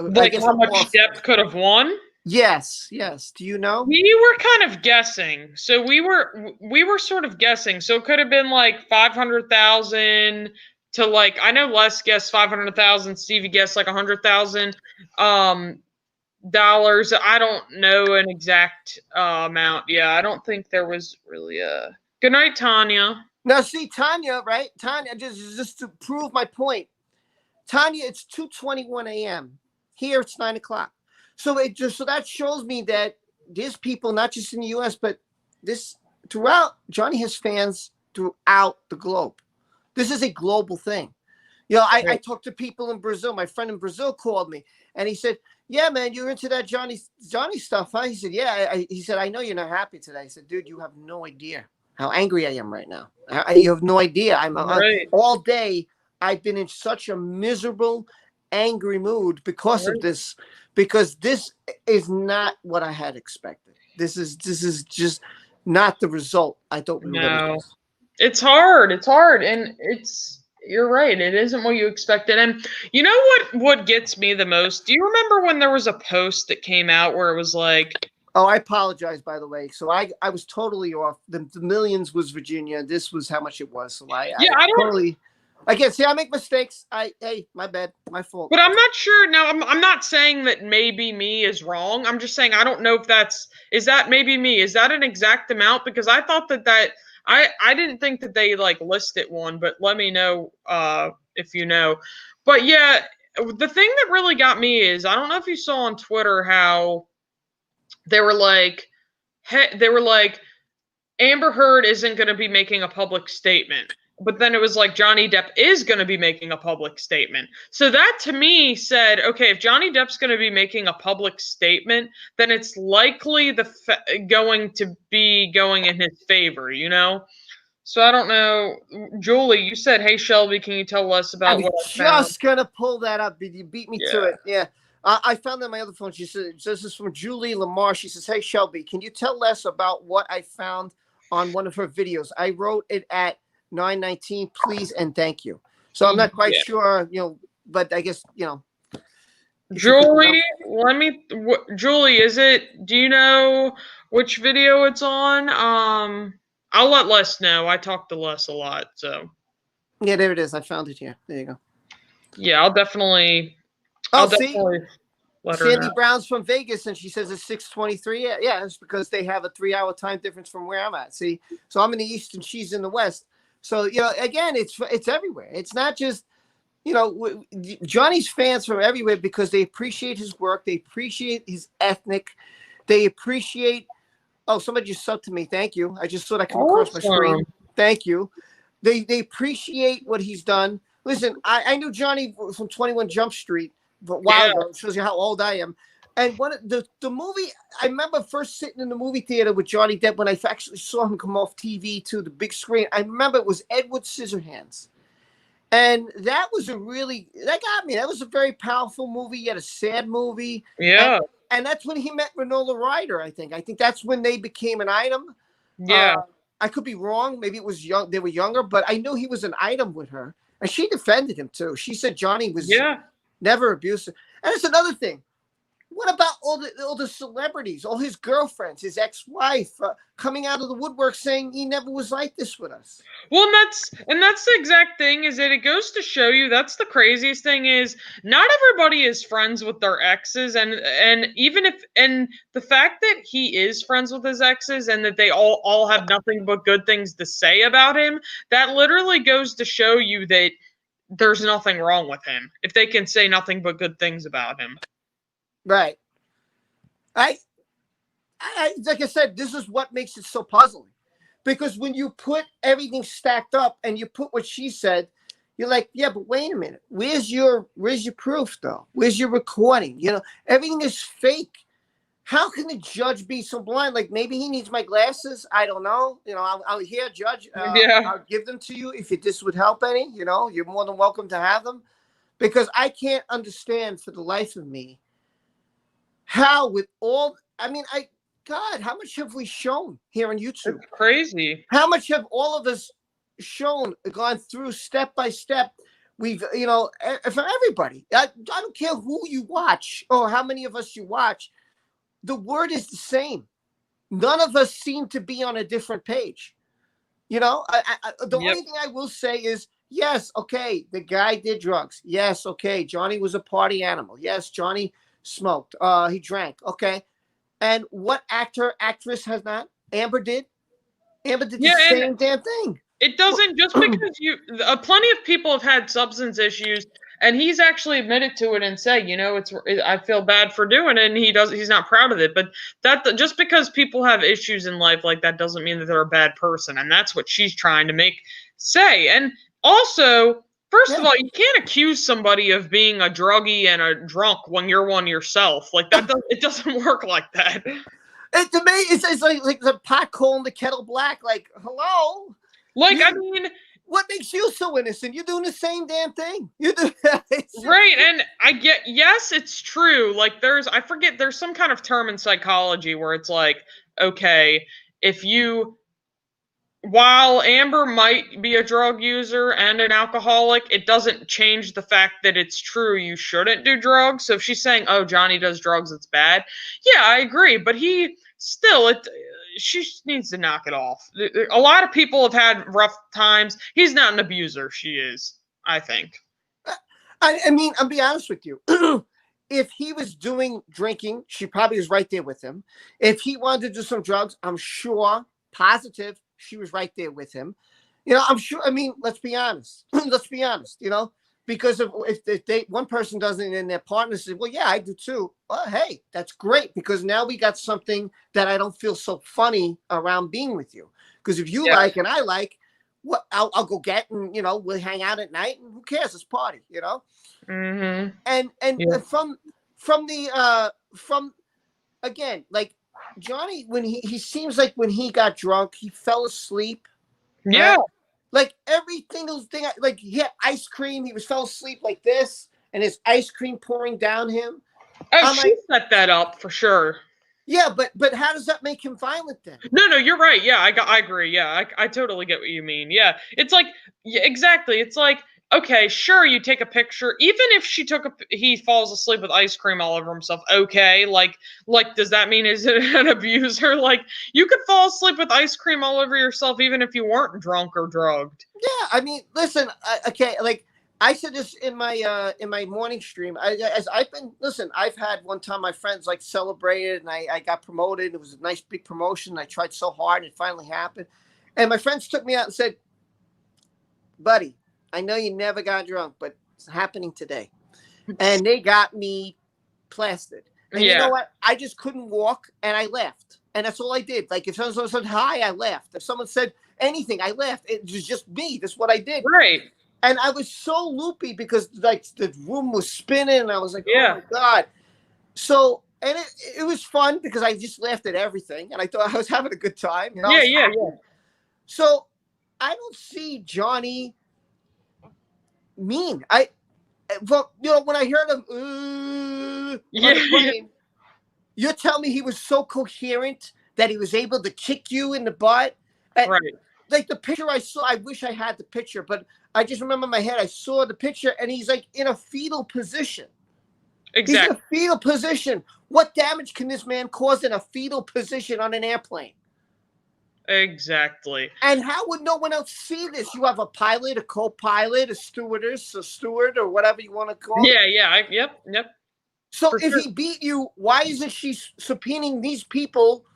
Like how much Depp could have won? Yes. Do you know? We were kind of guessing. So we were sort of guessing. So it could have been like 500,000 to like, I know Les guessed 500,000. Stevie guessed like 100,000 dollars. I don't know an exact amount. Yeah, I don't think there was really a. Good night, Tanya. Now, see, Tanya, right? Tanya, just to prove my point. Tanya, it's 2:21 a.m. Here it's 9 o'clock. So that shows me that there's people not just in the U.S. but throughout. Johnny has fans throughout the globe. This is a global thing. I talked to people in Brazil. My friend in Brazil called me and he said, "Yeah, man, you're into that Johnny stuff, huh?" He said, "Yeah." He said, "I know you're not happy today." I said, "Dude, you have no idea how angry I am right now. You have no idea. All day. I've been in such a miserable, angry mood because of this. Because this is not what I had expected. This is just not the result I thought we were going to get. It's hard, and you're right. It isn't what you expected. And you know what gets me the most? Do you remember when there was a post that came out where it was like, oh, I apologize, by the way. So I was totally off. The millions was Virginia. This was how much it was. So I totally. Again, see, I make mistakes. Hey, my bad, my fault. But I'm not sure. Now, I'm not saying that maybe me is wrong. I'm just saying I don't know if is that maybe me? Is that an exact amount? Because I thought that I didn't think that they like listed one. But let me know if you know. But yeah, the thing that really got me is I don't know if you saw on Twitter how they were like Amber Heard isn't going to be making a public statement. But then it was like Johnny Depp is going to be making a public statement. So that to me said, okay, if Johnny Depp's going to be making a public statement, then it's likely going to be going in his favor, So I don't know. Julie, you said, hey, Shelby, can you tell us about what I found? I was just going to pull that up. You beat me to it. Yeah. I found that on my other phone. She said, this is from Julie Lamar. She says, hey, Shelby, can you tell us about what I found on one of her videos? I wrote it at 9:19, please and thank you. So I'm not quite sure, but I guess, Julie, Julie, do you know which video it's on? I'll let Les know. I talk to Les a lot, so. Yeah, there it is. I found it here. There you go. Yeah, I'll definitely let her Sandy know. Brown's from Vegas, and she says it's 6:23. Yeah, it's because they have a 3-hour time difference from where I'm at. See, so I'm in the East and she's in the West. So, again, it's everywhere. It's not just, Johnny's fans from everywhere because they appreciate his work. They appreciate his ethnic. They appreciate, somebody just subbed to me. Thank you. I just saw that come across my screen. Thank you. They appreciate what he's done. Listen, I knew Johnny from 21 Jump Street a while ago. It shows you how old I am. And one of the movie, I remember first sitting in the movie theater with Johnny Depp when I actually saw him come off TV to the big screen. I remember it was Edward Scissorhands. And that was that got me. That was a very powerful movie, yet a sad movie. Yeah. And that's when he met Renola Ryder, I think. I think that's when they became an item. Yeah. I could be wrong. Maybe it was young. They were younger, but I knew he was an item with her. And she defended him too. She said Johnny was never abusive. And it's another thing. What about all the celebrities, all his girlfriends, his ex-wife coming out of the woodwork saying he never was like this with us? Well, and that's the exact thing, is that it goes to show you, that's the craziest thing, is not everybody is friends with their exes, and even if, and the fact that he is friends with his exes and that they all have nothing but good things to say about him, that literally goes to show you that there's nothing wrong with him if they can say nothing but good things about him. Right. I like I said, this is what makes it so puzzling, because when you put everything stacked up and you put what she said, you're like, yeah, but wait a minute, where's your proof though? Where's your recording? You know, everything is fake. How can the judge be so blind? Like, maybe he needs my glasses. I don't know. You know, I'll hear judge. I'll give them to you if this would help any. You know, you're more than welcome to have them, because I can't understand for the life of me how, with all, I mean, God, how much have we shown here on YouTube? It's crazy. How much have all of us shown, gone through step by step? We've, you know, for everybody. I don't care who you watch or how many of us you watch. The word is the same. None of us seem to be on a different page. You know, the only thing I will say is, yes, okay, the guy did drugs. Yes, okay, Johnny was a party animal. Yes, Johnny smoked. He drank. Okay. And what actress has not? Amber did. Amber did the same damn thing. It doesn't, just because plenty of people have had substance issues, and he's actually admitted to it and said, you know, I feel bad for doing it, and he's not proud of it. But that, just because people have issues in life like that doesn't mean that they're a bad person, and that's what she's trying to say. And also, first of all, you can't accuse somebody of being a druggie and a drunk when you're one yourself. Like, that it doesn't work like that. To me, it's like the pot calling the kettle black. Like, hello? Like, I mean, what makes you so innocent? You're doing the same damn thing. You do right, and I get, yes, it's true. Like, there's some kind of term in psychology where it's like, okay, while Amber might be a drug user and an alcoholic, it doesn't change the fact that it's true you shouldn't do drugs. So if she's saying, oh, Johnny does drugs, it's bad. Yeah, I agree. But she needs to knock it off. A lot of people have had rough times. He's not an abuser. She is, I think. I mean, I'll be honest with you. If he was drinking, she probably was right there with him. If he wanted to do some drugs, I'm sure, positive, she was right there with him. You know, I'm sure. I mean, let's be honest. Let's be honest. You know, because if one person doesn't and their partner says, well, yeah, I do too. Well, hey, that's great, because now we got something that I don't feel so funny around being with you. Because if you like and I like, what I'll go get, and you know, we'll hang out at night, and who cares? It's party, you know. Mm-hmm. And from again, like, Johnny, when he seems like when he got drunk, he fell asleep. Yeah. Right? Like, every single thing, like, he had ice cream. He fell asleep like this, and his ice cream pouring down him. Oh, she set that up for sure. Yeah, but how does that make him violent then? No, you're right. Yeah, I agree. Yeah, I totally get what you mean. Yeah, it's like, yeah, exactly. It's like, okay, sure, you take a picture. Even if he falls asleep with ice cream all over himself, okay, like, does that mean he's an abuser? Like, you could fall asleep with ice cream all over yourself even if you weren't drunk or drugged. Yeah, I mean, listen, okay, like, I said this in my morning stream. I've had one time my friends like celebrated, and I got promoted. It was a nice big promotion. I tried so hard, and it finally happened. And my friends took me out and said, buddy, I know you never got drunk, but it's happening today. And they got me plastered. And you know what? I just couldn't walk, and I left. And that's all I did. Like, if someone said hi, I left. If someone said anything, I left. It was just me. That's what I did. Right. And I was so loopy because like the room was spinning, and I was like, Yeah. "Oh my god!" So, and it was fun because I just laughed at everything, and I thought I was having a good time. You know, I Yeah, was yeah, happy. yeah. So I don't see Johnny mean. Well, you know, when I heard him on the plane, you're telling me he was so coherent that he was able to kick you in the butt. And, Right. like the picture I saw, I wish I had the picture, but I just remember in my head I saw the picture, and he's like in a fetal position. He's in Exactly. a fetal position. What damage can this man cause in a fetal position on an airplane? Exactly. And how would no one else see this? You have a pilot, a co-pilot, a stewardess, a steward, or whatever you want to call it. Yeah, yeah. Yep. So For if sure. he beat you, why isn't she subpoenaing these people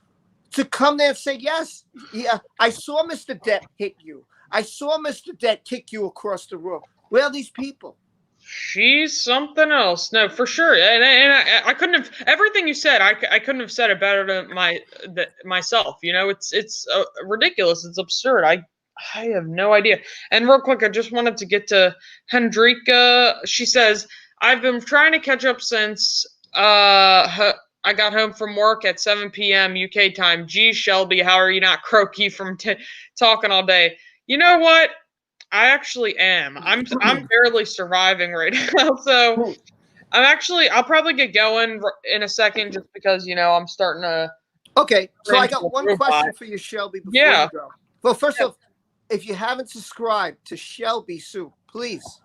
to come there and say, yes, yeah, I saw Mr. Depp hit you. I saw Mr. Depp kick you across the room. Where are these people? She's something else. No, for sure. And I couldn't have everything you said. I couldn't have said it better than myself. You know, it's ridiculous. It's absurd. I have no idea. And real quick, I just wanted to get to Hendrika. She says, I've been trying to catch up since I got home from work at 7 p.m. UK time. Gee, Shelby, how are you not croaky from talking all day? You know what? I actually am. I'm barely surviving right now. So I'll probably get going in a second just because, I'm starting to Okay, so turn I into got a one robot. question for you, Shelby, before Yeah. you go. Well, first Yeah. off, if you haven't subscribed to Shelbysoup, please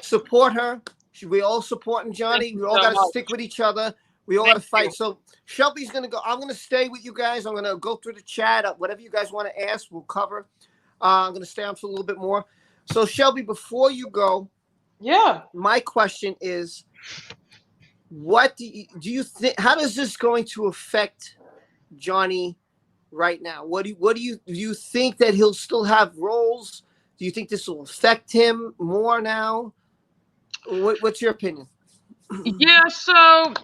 support her. We all supporting Johnny. Thank We you all so got to much. stick with each other. We all got to Thank fight. you. So Shelby's going to go. I'm going to stay with you guys. I'm going to go through the chat. Whatever you guys want to ask, we'll cover. I'm going to stay on for a little bit more. So Shelby, before you go, Yeah. my question is, what do you think? How does this going to affect Johnny right now? Do you think that he'll still have roles? Do you think this will affect him more now? What's your opinion? Yeah, so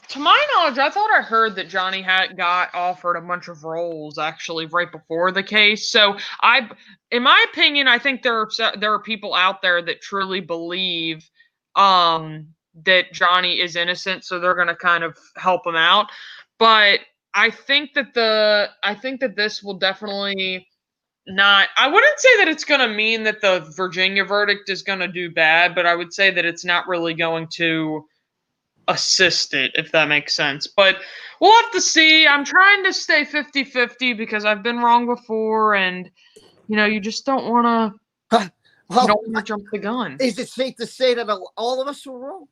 to my knowledge, I thought I heard that Johnny had got offered a bunch of roles actually right before the case. So in my opinion, I think there are people out there that truly believe that Johnny is innocent, so they're going to kind of help him out. But I think that this will definitely not. I wouldn't say that it's going to mean that the Virginia verdict is going to do bad, but I would say that it's not really going to assist it, if that makes sense. But we'll have to see. I'm trying to stay 50-50 because I've been wrong before, and you just don't want to jump the gun. Is it safe to say that all of us were wrong?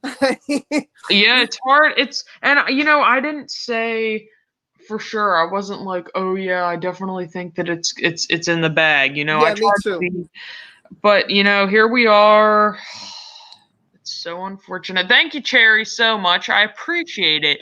Yeah, it's hard. I didn't say for sure. I wasn't like, oh yeah, I definitely think that it's in the bag. Yeah, I me tried too. to be, but here we are. It's so unfortunate. Thank you, Cherry, so much. I appreciate it.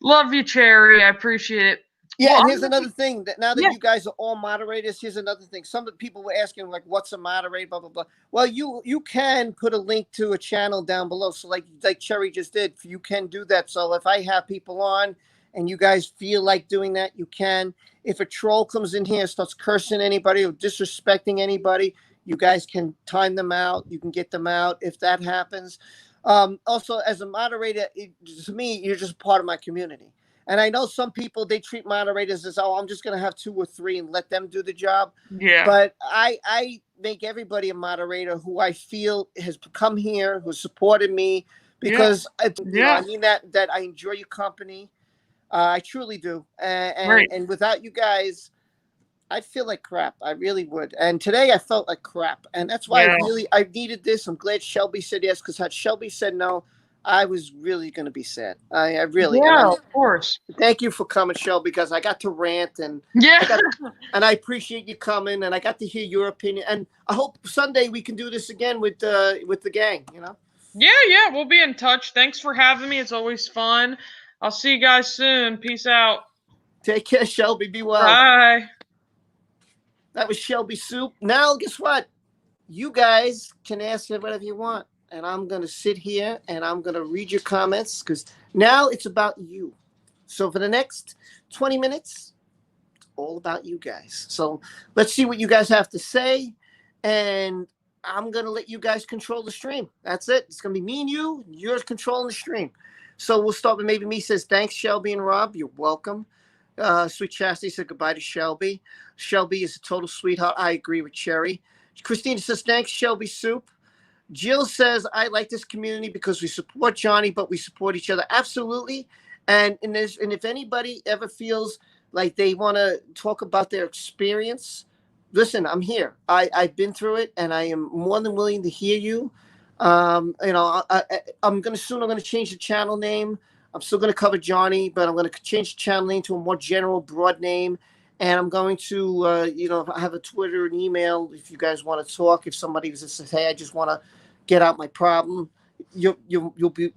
Love you, Cherry. I appreciate it. Yeah, Well, and here's another thing that now that Yeah. you guys are all moderators, here's another thing. Some of the people were asking like, "What's a moderator?" Blah blah blah. Well, you can put a link to a channel down below. So like Cherry just did, you can do that. So if I have people on and you guys feel like doing that, you can. If a troll comes in here and starts cursing anybody or disrespecting anybody, you guys can time them out. You can get them out if that happens. Also, as a moderator, to me, you're just part of my community. And I know some people, they treat moderators as, oh, I'm just going to have 2 or 3 and let them do the job. Yeah. But I make everybody a moderator who I feel has come here, who supported me, because I mean that I enjoy your company. I truly do. And without you guys, I'd feel like crap. I really would. And today I felt like crap. And that's why I needed this. I'm glad Shelby said yes, because had Shelby said no, I was really going to be sad. I really. Yeah, of course. Thank you for coming, Shelby, because I got to rant and I appreciate you coming, and I got to hear your opinion. And I hope Sunday we can do this again with the gang. Yeah, we'll be in touch. Thanks for having me. It's always fun. I'll see you guys soon. Peace out. Take care, Shelby. Be well. Bye. That was Shelbysoup. Now, guess what? You guys can ask me whatever you want. And I'm going to sit here and I'm going to read your comments because now it's about you. So for the next 20 minutes, it's all about you guys. So let's see what you guys have to say. And I'm going to let you guys control the stream. That's it. It's going to be me and you. You're controlling the stream. So we'll start with maybe me. Says, thanks, Shelby and Rob. You're welcome. Sweet Chastity said goodbye to Shelby. Shelby is a total sweetheart. I agree with Cherry. Christina says, thanks, Shelbysoup. Jill says, I like this community because we support Johnny, but we support each other. Absolutely. And if anybody ever feels like they want to talk about their experience, listen, I'm here. I've been through it, and I am more than willing to hear you. I'm going to change the channel name. I'm still going to cover Johnny, but I'm going to change the channel name to a more general, broad name. And I'm going to, have a Twitter and email if you guys want to talk. If somebody just says, hey, I just want to get out my problem, you'll be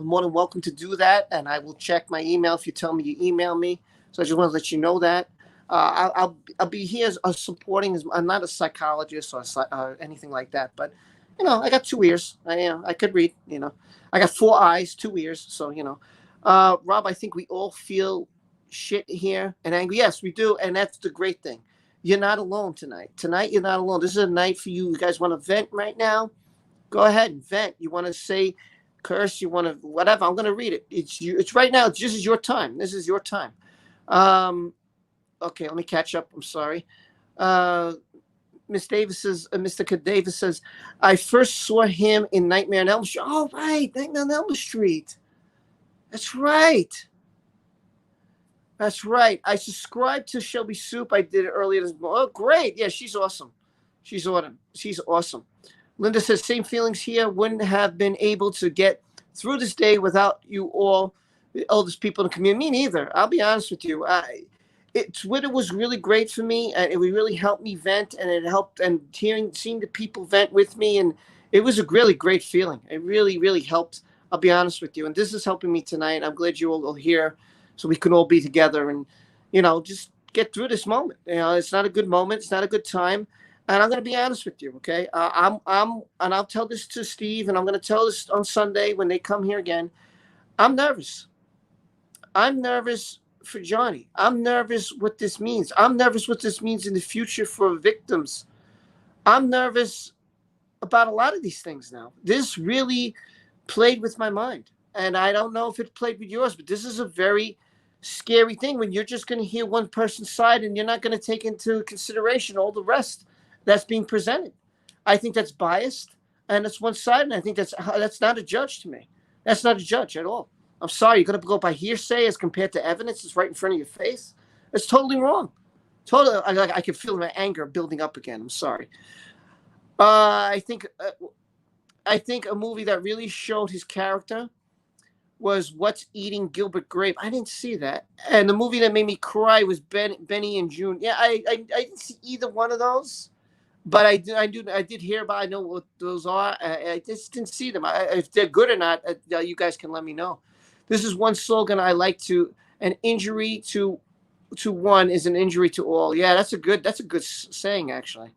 more than welcome to do that. And I will check my email if you tell me you email me. So I just want to let you know that. I'll be here as supporting. I'm not a psychologist or anything like that, but I got 2 ears. I could read. I got 4 eyes, 2 ears. So Rob, I think we all feel shit here and angry. Yes, we do, and that's the great thing. You're not alone tonight. Tonight, you're not alone. This is a night for you. You guys want to vent right now? Go ahead and vent. You want to say, curse? You want to whatever? I'm going to read it. It's right now. This is your time. This is your time. Okay, let me catch up. I'm sorry. Miss Davis says, Mr. Davis says, I first saw him in Nightmare on Elm Street. Oh, right. Nightmare on Elm Street. That's right. That's right. I subscribed to Shelbysoup. I did it earlier. Oh, great. Yeah, she's awesome. She's awesome. She's awesome. Linda says, same feelings here. Wouldn't have been able to get through this day without you all, the oldest people in the community. Me neither. I'll be honest with you. Twitter was really great for me, and it really helped me vent, and it helped, and seeing the people vent with me, and it was a really great feeling. It really, really helped. I'll be honest with you, and this is helping me tonight. I'm glad you all are here, so we can all be together and, just get through this moment. It's not a good moment. It's not a good time, and I'm going to be honest with you. Okay, and I'll tell this to Steve, and I'm going to tell this on Sunday when they come here again. I'm nervous. I'm nervous for Johnny. I'm nervous what this means. I'm nervous what this means in the future for victims. I'm nervous about a lot of these things now. This really played with my mind. And I don't know if it played with yours, but this is a very scary thing when you're just going to hear one person's side and you're not going to take into consideration all the rest that's being presented. I think that's biased and it's one side. And I think that's not a judge to me. That's not a judge at all. I'm sorry, you're going to go by hearsay as compared to evidence that's right in front of your face. It's totally wrong. Totally, I can feel my anger building up again. I'm sorry. I think a movie that really showed his character was What's Eating Gilbert Grape. I didn't see that. And the movie that made me cry was Benny and June. Yeah, I didn't see either one of those. But I did hear about. I know what those are. I just didn't see them. If they're good or not, you guys can let me know. This is one slogan I like to. An injury to one is an injury to all. Yeah, that's a good saying actually.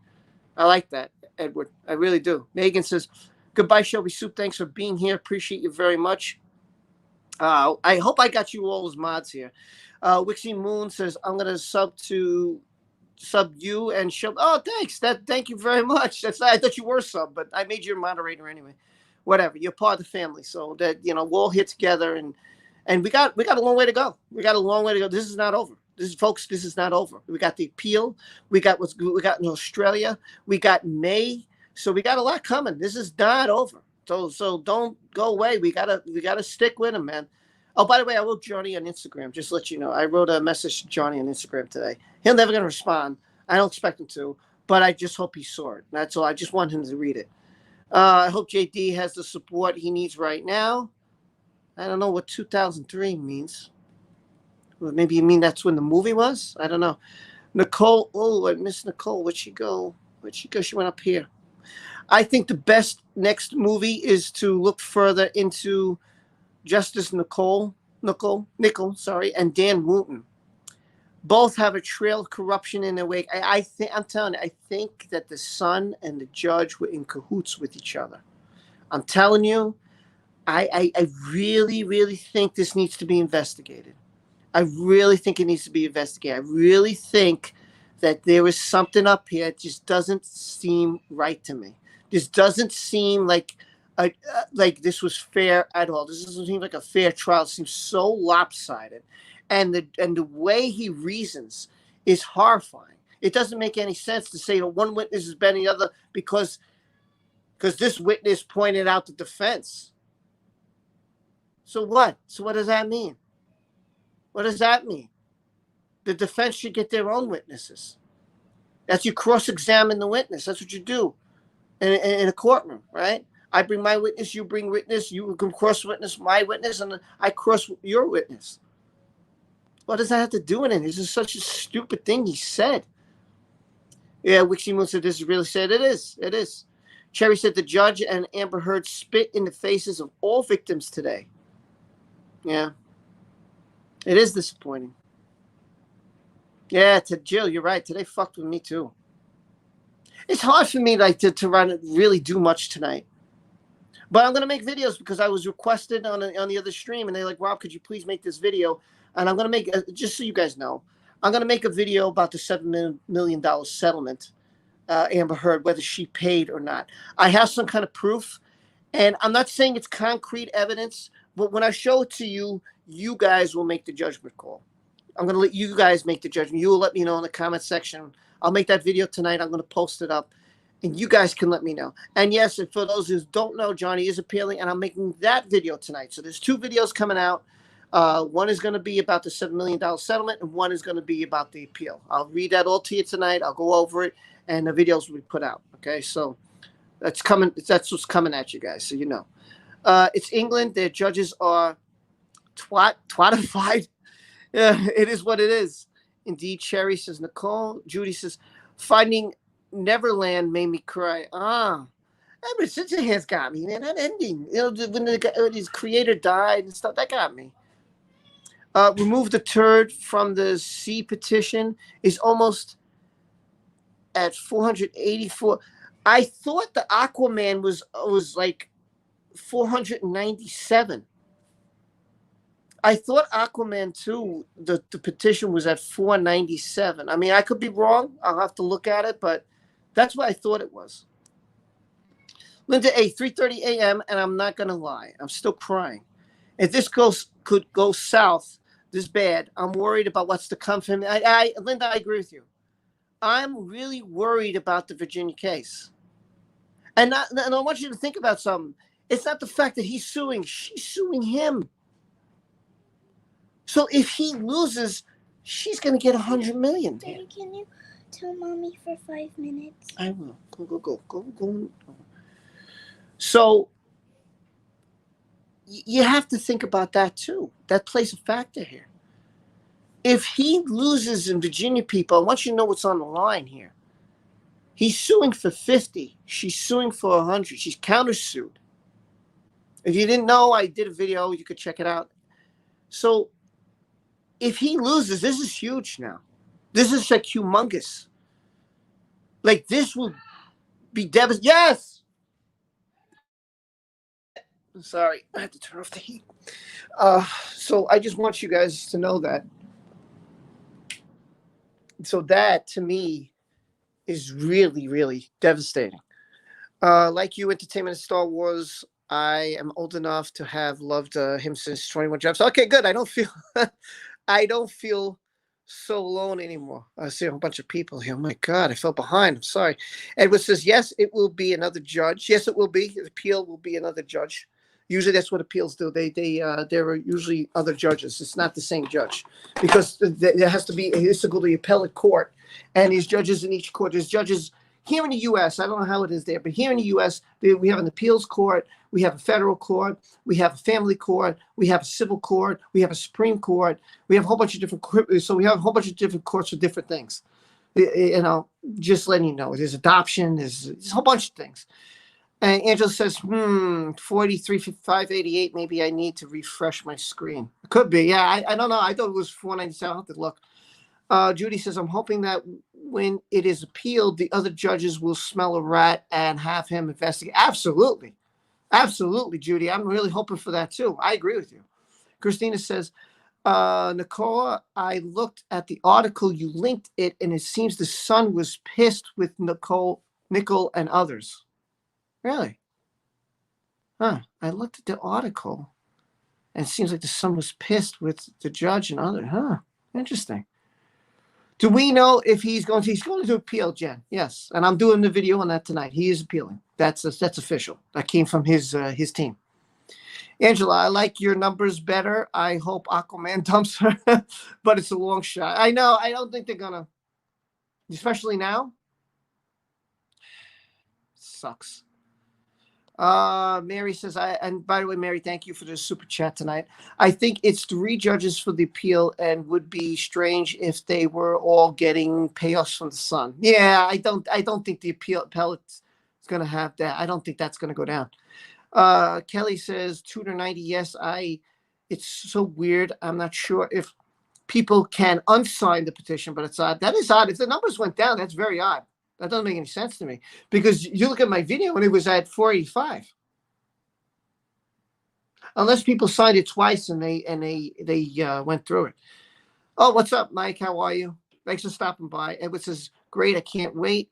I like that, Edward. I really do. Megan says, "Goodbye, Shelbysoup. Thanks for being here. Appreciate you very much." I hope I got you all as mods here. Wixie Moon says, "I'm gonna sub you and Shelby." Oh, thanks. Thank you very much. I thought you were sub, but I made you a moderator anyway. Whatever. You're part of the family, so that we're all here together, and we got a long way to go. We got a long way to go. This is not over. This is not over. We got the appeal. We got we got in Australia. We got May. So we got a lot coming. This is not over. So don't go away. We gotta stick with him, man. Oh, by the way, I wrote Johnny on Instagram. Just to let you know, I wrote a message to Johnny on Instagram today. He'll never gonna respond. I don't expect him to, but I just hope he saw it. That's all. I just want him to read it. I hope JD has the support he needs right now. I don't know what 2003 means. Well, maybe you mean that's when the movie was? I don't know. Nicole, I miss Nicole. Where'd she go? She went up here. I think the best next movie is to look further into Justice Nickel, and Dan Wooten. Both have a trail of corruption in their wake. I'm telling you, I think that the son and the judge were in cahoots with each other. I'm telling you, I really, really think this needs to be investigated. I really think it needs to be investigated. I really think that there is something up here that just doesn't seem right to me. This doesn't seem like this was fair at all. This doesn't seem like a fair trial. It seems so lopsided, and the way he reasons is horrifying. It doesn't make any sense to say that one witness is better than the other because this witness pointed out the defense. So what? So what does that mean? What does that mean? The defense should get their own witnesses. That's you cross-examine the witness. That's what you do in a courtroom, right? I bring my witness, you bring witness, you can cross-witness my witness, and I cross your witness. What does that have to do with it? This is such a stupid thing he said. Yeah, Wixie Moon said this is really sad. It is. It is. Cherry said the judge and Amber Heard spit in the faces of all victims today. Yeah. It is disappointing. Yeah, to Jill, you're right. Today fucked with me too. It's hard for me to run really do much tonight. But I'm gonna make videos because I was requested on the other stream, and they're like, Rob, could you please make this video? And I'm gonna make just so you guys know, I'm gonna make a video about the $7 million settlement, Amber Heard, whether she paid or not. I have some kind of proof, and I'm not saying it's concrete evidence, but when I show it to you, you guys will make the judgment call. I'm gonna let you guys make the judgment. You will let me know in the comment section. I'll make that video tonight. I'm gonna post it up, and you guys can let me know. And yes, and for those who don't know, Johnny is appealing, and I'm making that video tonight. So there's 2 videos coming out. One is going to be about the $7 million settlement, and one is going to be about the appeal. I'll read that all to you tonight. I'll go over it, and the videos will be put out. Okay, so that's coming. That's what's coming at you guys, so you know. It's England. Their judges are twatified. Yeah, it is what it is. Indeed, Cherry says Nicole. Judy says, Finding Neverland made me cry. Ever since it has got me, man. That ending, when his creator died and stuff, that got me. Remove the turd from the C petition is almost at 484. I thought the Aquaman was like 497. I thought Aquaman 2, the petition was at 497. I mean, I could be wrong. I'll have to look at it, but that's what I thought it was. Linda A, 3:30 a.m., and I'm not going to lie. I'm still crying. If this could go south this bad, I'm worried about what's to come from him. Linda, I agree with you. I'm really worried about the Virginia case. And I want you to think about something. It's not the fact that he's suing. She's suing him. So if he loses, she's going to get $100 million. Daddy, can you tell Mommy for 5 minutes? I will. Go. So you have to think about that too. That plays a factor here. If he loses in Virginia, people, I want you to know what's on the line here. He's suing for 50. She's suing for 100. She's countersued. If you didn't know, I did a video. You could check it out. So if he loses, this is huge now. This is like humongous. Like this will be devastating. Yes. Sorry, I have to turn off the heat. So I just want you guys to know that. So that, to me, is really, really devastating. Like you, Entertainment and Star Wars, I am old enough to have loved him since 21 Jumps. Okay, good. I don't feel so alone anymore. I see a whole bunch of people here. Oh my God, I fell behind. I'm sorry. Edward says, yes, it will be another judge. Yes, it will be. The appeal will be another judge. Usually that's what appeals do. There are usually other judges. It's not the same judge because there has to be a has to go to the appellate court, and there's judges in each court. There's judges here in the U.S. I don't know how it is there, but here in the U.S. we have an appeals court, we have a federal court, we have a family court, we have a civil court, we have a Supreme Court, we have a whole bunch of different. So we have a whole bunch of different courts for different things. Just letting you know, there's adoption, there's a whole bunch of things. And Angela says, 43,588. Maybe I need to refresh my screen. It could be. Yeah, I don't know. I thought it was 497. I'll have to look. Judy says, I'm hoping that when it is appealed, the other judges will smell a rat and have him investigate. Absolutely. Absolutely, Judy. I'm really hoping for that, too. I agree with you. Christina says, Nicole, I looked at the article. You linked it, and it seems the son was pissed with Nicole and others. Really? Huh. I looked at the article, and it seems like the son was pissed with the judge and other. Huh. Interesting. Do we know if he's going to appeal, Jen? Yes. And I'm doing the video on that tonight. He is appealing. That's official. That came from his team. Angela, I like your numbers better. I hope Aquaman dumps her, but it's a long shot. I know. I don't think they're gonna, especially now. Sucks. Mary says, and by the way, Mary, thank you for the super chat tonight. I think it's 3 judges for the appeal, and would be strange if they were all getting payoffs from the Sun. Yeah, I don't think the appellate is going to have that. I don't think that's going to go down. Kelly says, Tudor 90. Yes, it's so weird. I'm not sure if people can unsign the petition, but it's odd. That is odd. If the numbers went down, that's very odd. That doesn't make any sense to me, because you look at my video and it was at 485. Unless people signed it twice and they went through it. Oh, what's up, Mike? How are you? Thanks for stopping by. Edward says, great. I can't wait.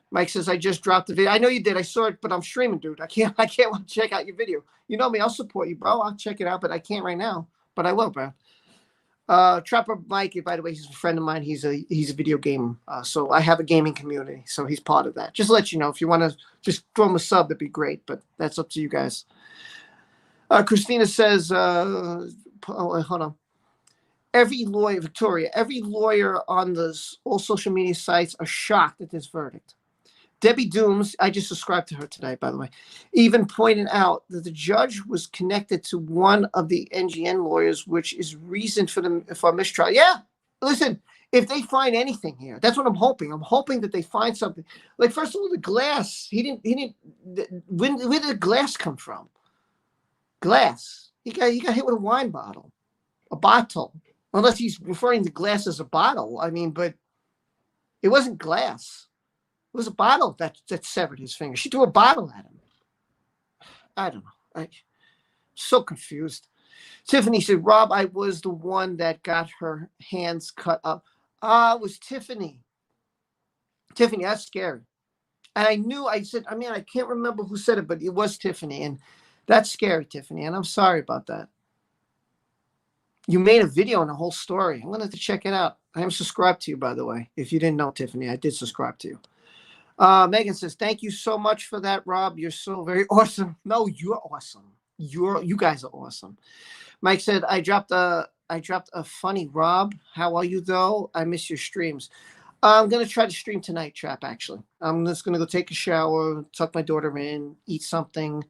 Mike says, I just dropped the video. I know you did. I saw it, but I'm streaming, dude. I can't want to check out your video. You know me. I'll support you, bro. I'll check it out, but I can't right now. But I will, bro. Trapper Mike, by the way, he's a friend of mine. He's a video game. So I have a gaming community. So he's part of that. Just to let you know, if you want to just throw him a sub, that'd be great. But that's up to you guys. Christina says, hold on. Victoria, every lawyer on all social media sites are shocked at this verdict. Debbie Dooms, I just subscribed to her tonight, by the way, even pointed out that the judge was connected to one of the NGN lawyers, which is reason for mistrial. Yeah, listen, if they find anything here, that's what I'm hoping. I'm hoping that they find something. Like, first of all, the glass. Where did the glass come from? Glass. He got hit with a wine bottle, a bottle. Unless he's referring to glass as a bottle. I mean, but it wasn't glass. It was a bottle that severed his finger. She threw a bottle at him. I don't know. I'm so confused. Tiffany said, Rob, I was the one that got her hands cut up. It was Tiffany. Tiffany, that's scary. And I can't remember who said it, but it was Tiffany. And that's scary, Tiffany. And I'm sorry about that. You made a video on the whole story. I'm going to have to check it out. I am subscribed to you, by the way. If you didn't know, Tiffany, I did subscribe to you. Megan says, thank you so much for that, Rob. You're so very awesome. No, you're awesome. You guys are awesome. Mike said, I dropped a funny Rob. How are you, though? I miss your streams. I'm going to try to stream tonight, Trap, actually. I'm just going to go take a shower, tuck my daughter in, eat something,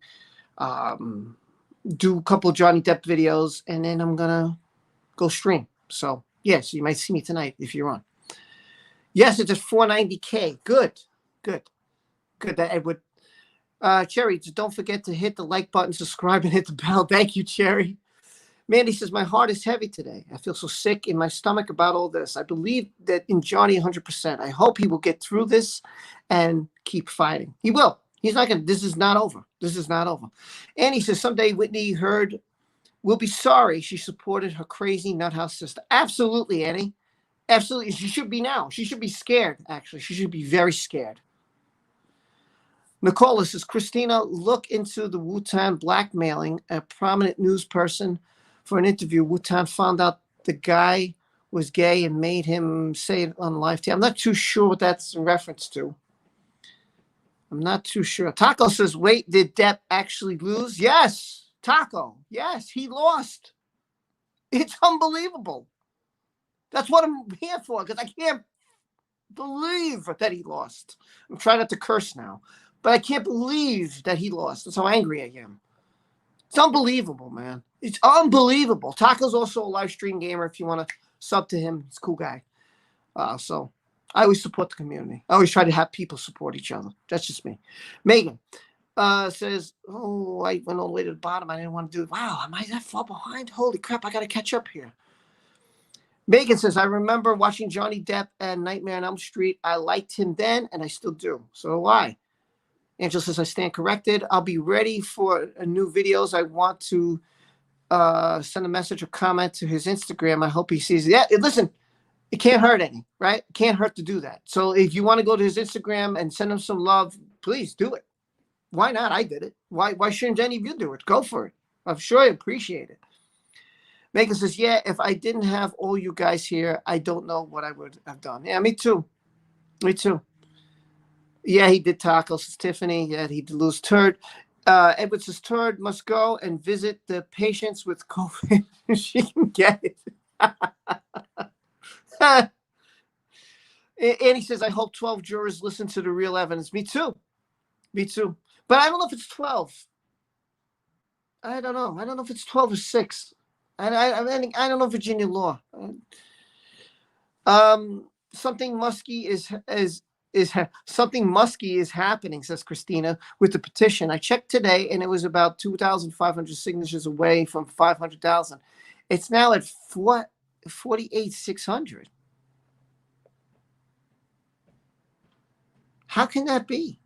do a couple of Johnny Depp videos, and then I'm going to go stream. So, yes, you might see me tonight if you're on. Yes, it's at 490K. Good. That Edward. Cherry, just don't forget to hit the like button, subscribe, and hit the bell. Thank you, Cherry. Mandy says, my heart is heavy today. I feel so sick in my stomach about all this. I believe that in Johnny 100%. I hope he will get through this and keep fighting. He will. He's not going to. This is not over. Annie says, someday Whitney Heard will be sorry she supported her crazy nuthouse sister. Absolutely, Annie. Absolutely. She should be now. She should be scared, actually. She should be very scared. Nicola says, Christina, look into the Wu-Tang blackmailing a prominent news person for an interview. Wu-Tang found out the guy was gay and made him say it on live TV. I'm not too sure what that's in reference to. I'm not too sure. Taco says, wait, did Depp actually lose? Yes, Taco. Yes, he lost. It's unbelievable. That's what I'm here for, because I can't believe that he lost. I'm trying not to curse now, but I can't believe that he lost. That's how angry I am. It's unbelievable, man. It's unbelievable. Taco's also a live stream gamer. If you want to sub to him, he's a cool guy. So I always support the community. I always try to have people support each other. That's just me. Megan says, oh, I went all the way to the bottom. I didn't want to do it. Wow, am I that far behind? Holy crap, I got to catch up here. Megan says, I remember watching Johnny Depp and Nightmare on Elm Street. I liked him then, and I still do. So do I. Angela says, I stand corrected. I'll be ready for new videos. I want to send a message or comment to his Instagram. I hope he sees it. Yeah, listen, it can't hurt any, right? It can't hurt to do that. So if you want to go to his Instagram and send him some love, please do it. Why not? I did it. Why shouldn't any of you do it? Go for it. I'm sure I appreciate it. Megan says, yeah, if I didn't have all you guys here, I don't know what I would have done. Yeah, me too. Me too. Yeah, he did tacos, says Tiffany. Yeah, he did lose turd. Edward says, turd must go and visit the patients with COVID. She can get it. And he says, I hope 12 jurors listen to the real evidence. Me too. Me too. But I don't know if it's 12. I don't know. I don't know if it's 12 or 6. I don't know Virginia law. Something musky something musky is happening, says Christina, with the petition. I checked today, and it was about 2,500 signatures away from 500,000. It's now at 48,600. How can that be?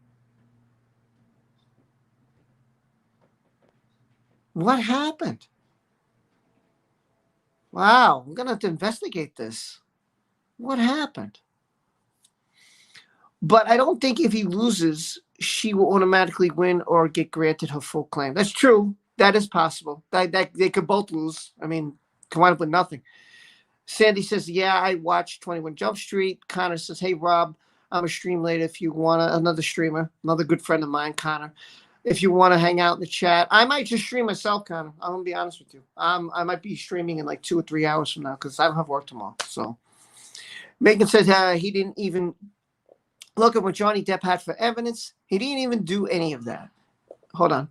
What happened? Wow, I'm going to have to investigate this. What happened? But I don't think if he loses, she will automatically win or get granted her full claim. That's true. That is possible. That they could both lose. I mean, come up with nothing. Sandy says, yeah, I watched 21 Jump Street. Connor says, hey, Rob, I'm a stream later if you want another streamer, another good friend of mine, Connor. If you want to hang out in the chat, I might just stream myself, Connor. I'm going to be honest with you. I might be streaming in like 2 or 3 hours from now because I don't have work tomorrow. So Megan said he didn't even look at what Johnny Depp had for evidence. He didn't even do any of that. Hold on.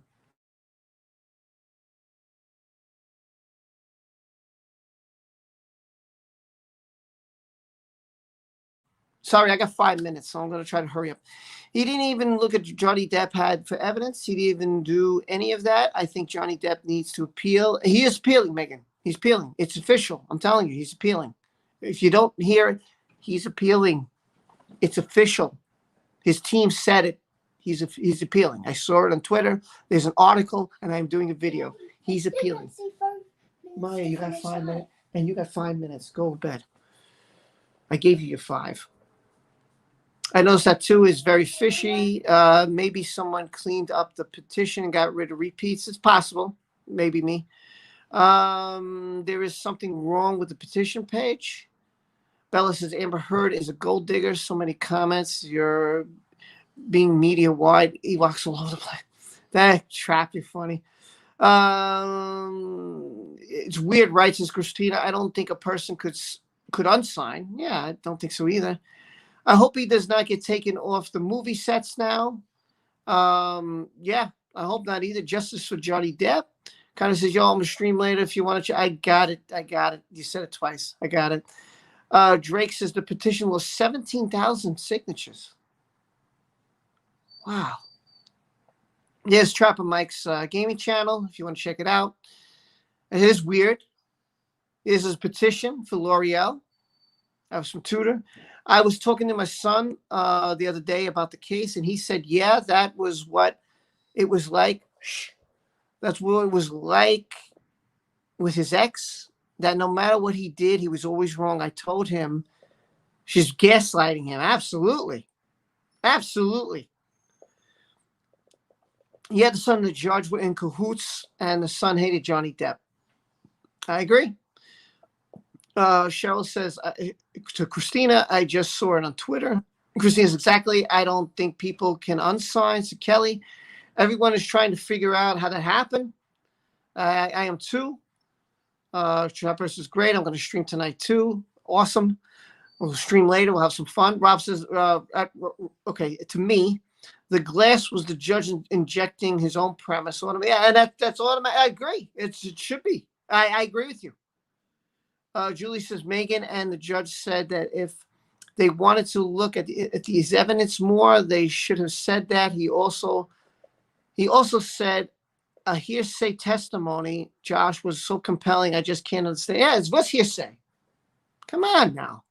Sorry, I got 5 minutes, so I'm going to try to hurry up. He didn't even look at Johnny Depp had for evidence. He didn't even do any of that. I think Johnny Depp needs to appeal. He is appealing, Megan. He's appealing. It's official. I'm telling you, he's appealing. If you don't hear it, he's appealing. It's official. His team said it. He's appealing. I saw it on Twitter. There's an article, and I'm doing a video. He's appealing. Maya, you got 5 minutes, and you got 5 minutes. Go to bed. I gave you your 5. I noticed that too is very fishy. Maybe someone cleaned up the petition and got rid of repeats. It's possible. Maybe me. There is something wrong with the petition page. Bella says Amber Heard is a gold digger. So many comments. You're being media wide. Ewoks all over the place. That trap, you're funny. It's weird, right? Says Christina. I don't think a person could unsign. Yeah, I don't think so either. I hope he does not get taken off the movie sets now. Yeah, I hope not either. Justice for Johnny Depp. Kind of says, yo, I'm going to stream later if you want to. I got it. You said it twice. I got it. Drake says the petition was 17,000 signatures. Wow. There's Trapper Mike's gaming channel if you want to check it out. It is weird. This is a petition for L'Oreal. I was from Tudor. I was talking to my son the other day about the case, and he said, yeah, that was what it was like. That's what it was like with his ex, that no matter what he did, he was always wrong. I told him she's gaslighting him. Absolutely. Absolutely. Yeah, the son and the judge were in cahoots, and the son hated Johnny Depp. I agree. Cheryl says to Christina, I just saw it on Twitter. Christina says, exactly. I don't think people can unsign. So Kelly, everyone is trying to figure out how that happened. I am too. Trappers is great. I'm going to stream tonight too. Awesome. We'll stream later. We'll have some fun. Rob says, okay, to me, the glass was the judge injecting his own premise. Yeah, and that's automatic. I agree. It should be. I agree with you. Julie says Megan and the judge said that if they wanted to look at these evidence more, they should have said that. He also said a hearsay testimony, Josh, was so compelling. I just can't understand. Yeah, what's hearsay? Come on now.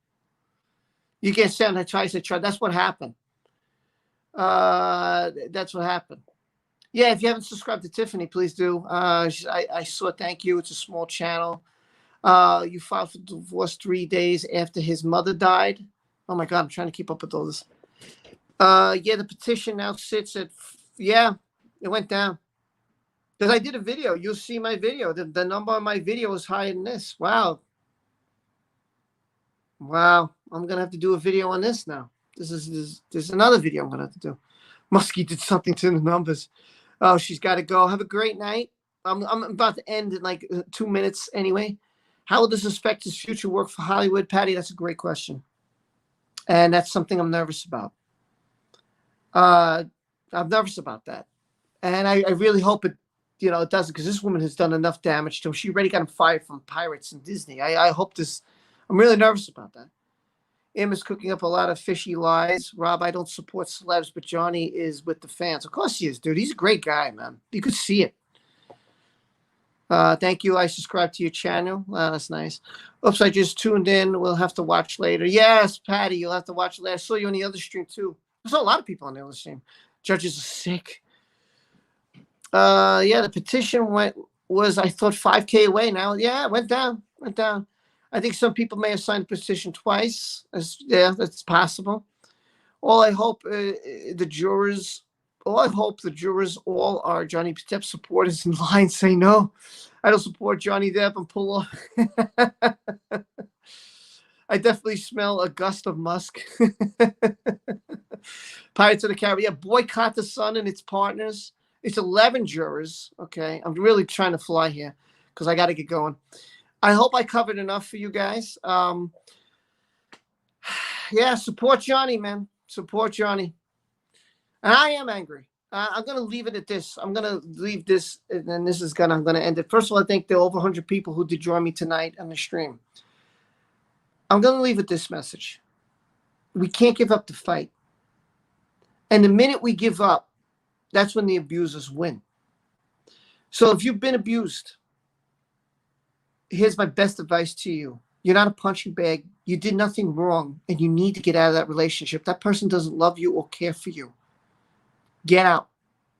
You get sent on twice a trial. That's what happened. That's what happened. Yeah, if you haven't subscribed to Tiffany, please do. I saw. Thank you. It's a small channel. You filed for divorce 3 days after his mother died. Oh my God, I'm trying to keep up with all this. Yeah, the petition now sits at, yeah, It went down. Because I did a video. You'll see my video. The number on my video is higher than this. Wow. Wow. I'm going to have to do a video on this now. There's another video I'm going to have to do. Muskie did something to the numbers. Oh, she's got to go. Have a great night. I'm about to end in like 2 minutes anyway. How will this affect his future work for Hollywood? Patty, that's a great question. And that's something I'm nervous about. I'm nervous about that. And I really hope it, it doesn't, because this woman has done enough damage to him. She already got him fired from Pirates and Disney. I hope this, I'm really nervous about that. Em is cooking up a lot of fishy lies. Rob, I don't support celebs, but Johnny is with the fans. Of course he is, dude. He's a great guy, man. You could see it. Thank you. I subscribe to your channel. That's nice. Oops, I just tuned in. We'll have to watch later. Yes, Patty, you'll have to watch later. I saw you on the other stream, too. I saw a lot of people on the other stream. Judges are sick. Yeah, the petition was, I thought, 5K away now. Yeah, it went down. I think some people may have signed the petition twice. Yeah, that's possible. All I hope the jurors all are Johnny Depp supporters in line say no. I don't support Johnny Depp and pull off. I definitely smell a gust of musk. Pirates of the Caribbean. Boycott the Sun and its partners. It's 11 jurors. Okay. I'm really trying to fly here because I got to get going. I hope I covered enough for you guys. Yeah, support Johnny, man. Support Johnny. And I am angry. I'm going to leave it at this. I'm going to leave this, and then I'm going to end it. First of all, I think there are over 100 people who did join me tonight on the stream. I'm going to leave it this message. We can't give up the fight. And the minute we give up, that's when the abusers win. So if you've been abused, here's my best advice to you. You're not a punching bag. You did nothing wrong, and you need to get out of that relationship. That person doesn't love you or care for you. Get out.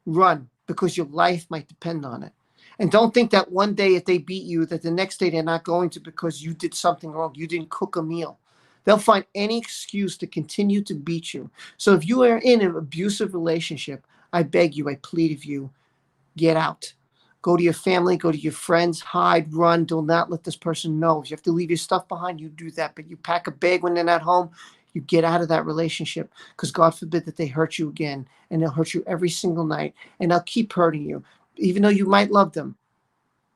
Run, because your life might depend on it. And don't think that one day if they beat you, that the next day they're not going to because you did something wrong. You didn't cook a meal. They'll find any excuse to continue to beat you. So if you are in an abusive relationship, I beg you, I plead of you, get out. Go to your family, go to your friends, hide, run. Do not let this person know. If you have to leave your stuff behind, you do that. But you pack a bag when they're not home. You get out of that relationship, because God forbid that they hurt you again, and they'll hurt you every single night, and they'll keep hurting you. Even though you might love them,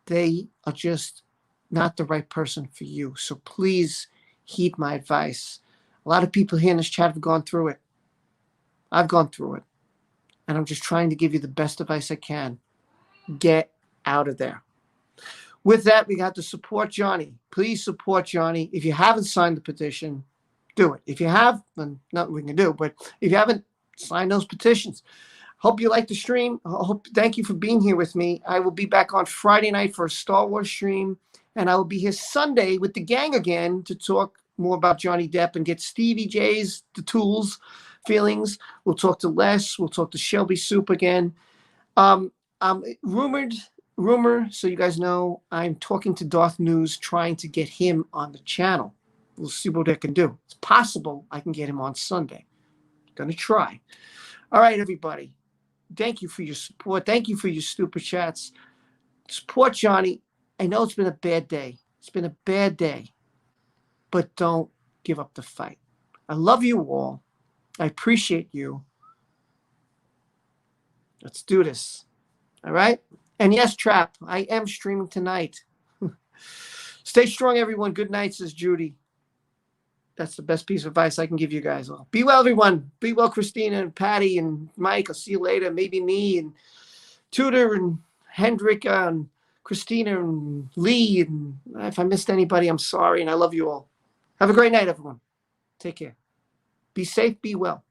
they are just not the right person for you. So please heed my advice. A lot of people here in this chat have gone through it. I've gone through it. And I'm just trying to give you the best advice I can. Get out of there. With that, we got to support Johnny. Please support Johnny. If you haven't signed the petition, do it. If you have, then nothing we can do. But if you haven't, sign those petitions. Hope you like the stream. Thank you for being here with me. I will be back on Friday night for a Star Wars stream, and I will be here Sunday with the gang again to talk more about Johnny Depp and get Stevie J's, the tools, feelings. We'll talk to Les. We'll talk to Shelbysoup again. Rumor, so you guys know, I'm talking to Darth News, trying to get him on the channel. We'll see what I can do. It's possible I can get him on Sunday. Gonna try. All right, everybody. Thank you for your support. Thank you for your super chats. Support Johnny. I know it's been a bad day. It's been a bad day. But don't give up the fight. I love you all. I appreciate you. Let's do this. All right? And yes, Trap, I am streaming tonight. Stay strong, everyone. Good night, says Judy. That's the best piece of advice I can give you guys all. Be well, everyone. Be well, Christina and Patty and Mike. I'll see you later. Maybe me and Tudor and Hendrika and Christina and Lee. And if I missed anybody, I'm sorry. And I love you all. Have a great night, everyone. Take care. Be safe. Be well.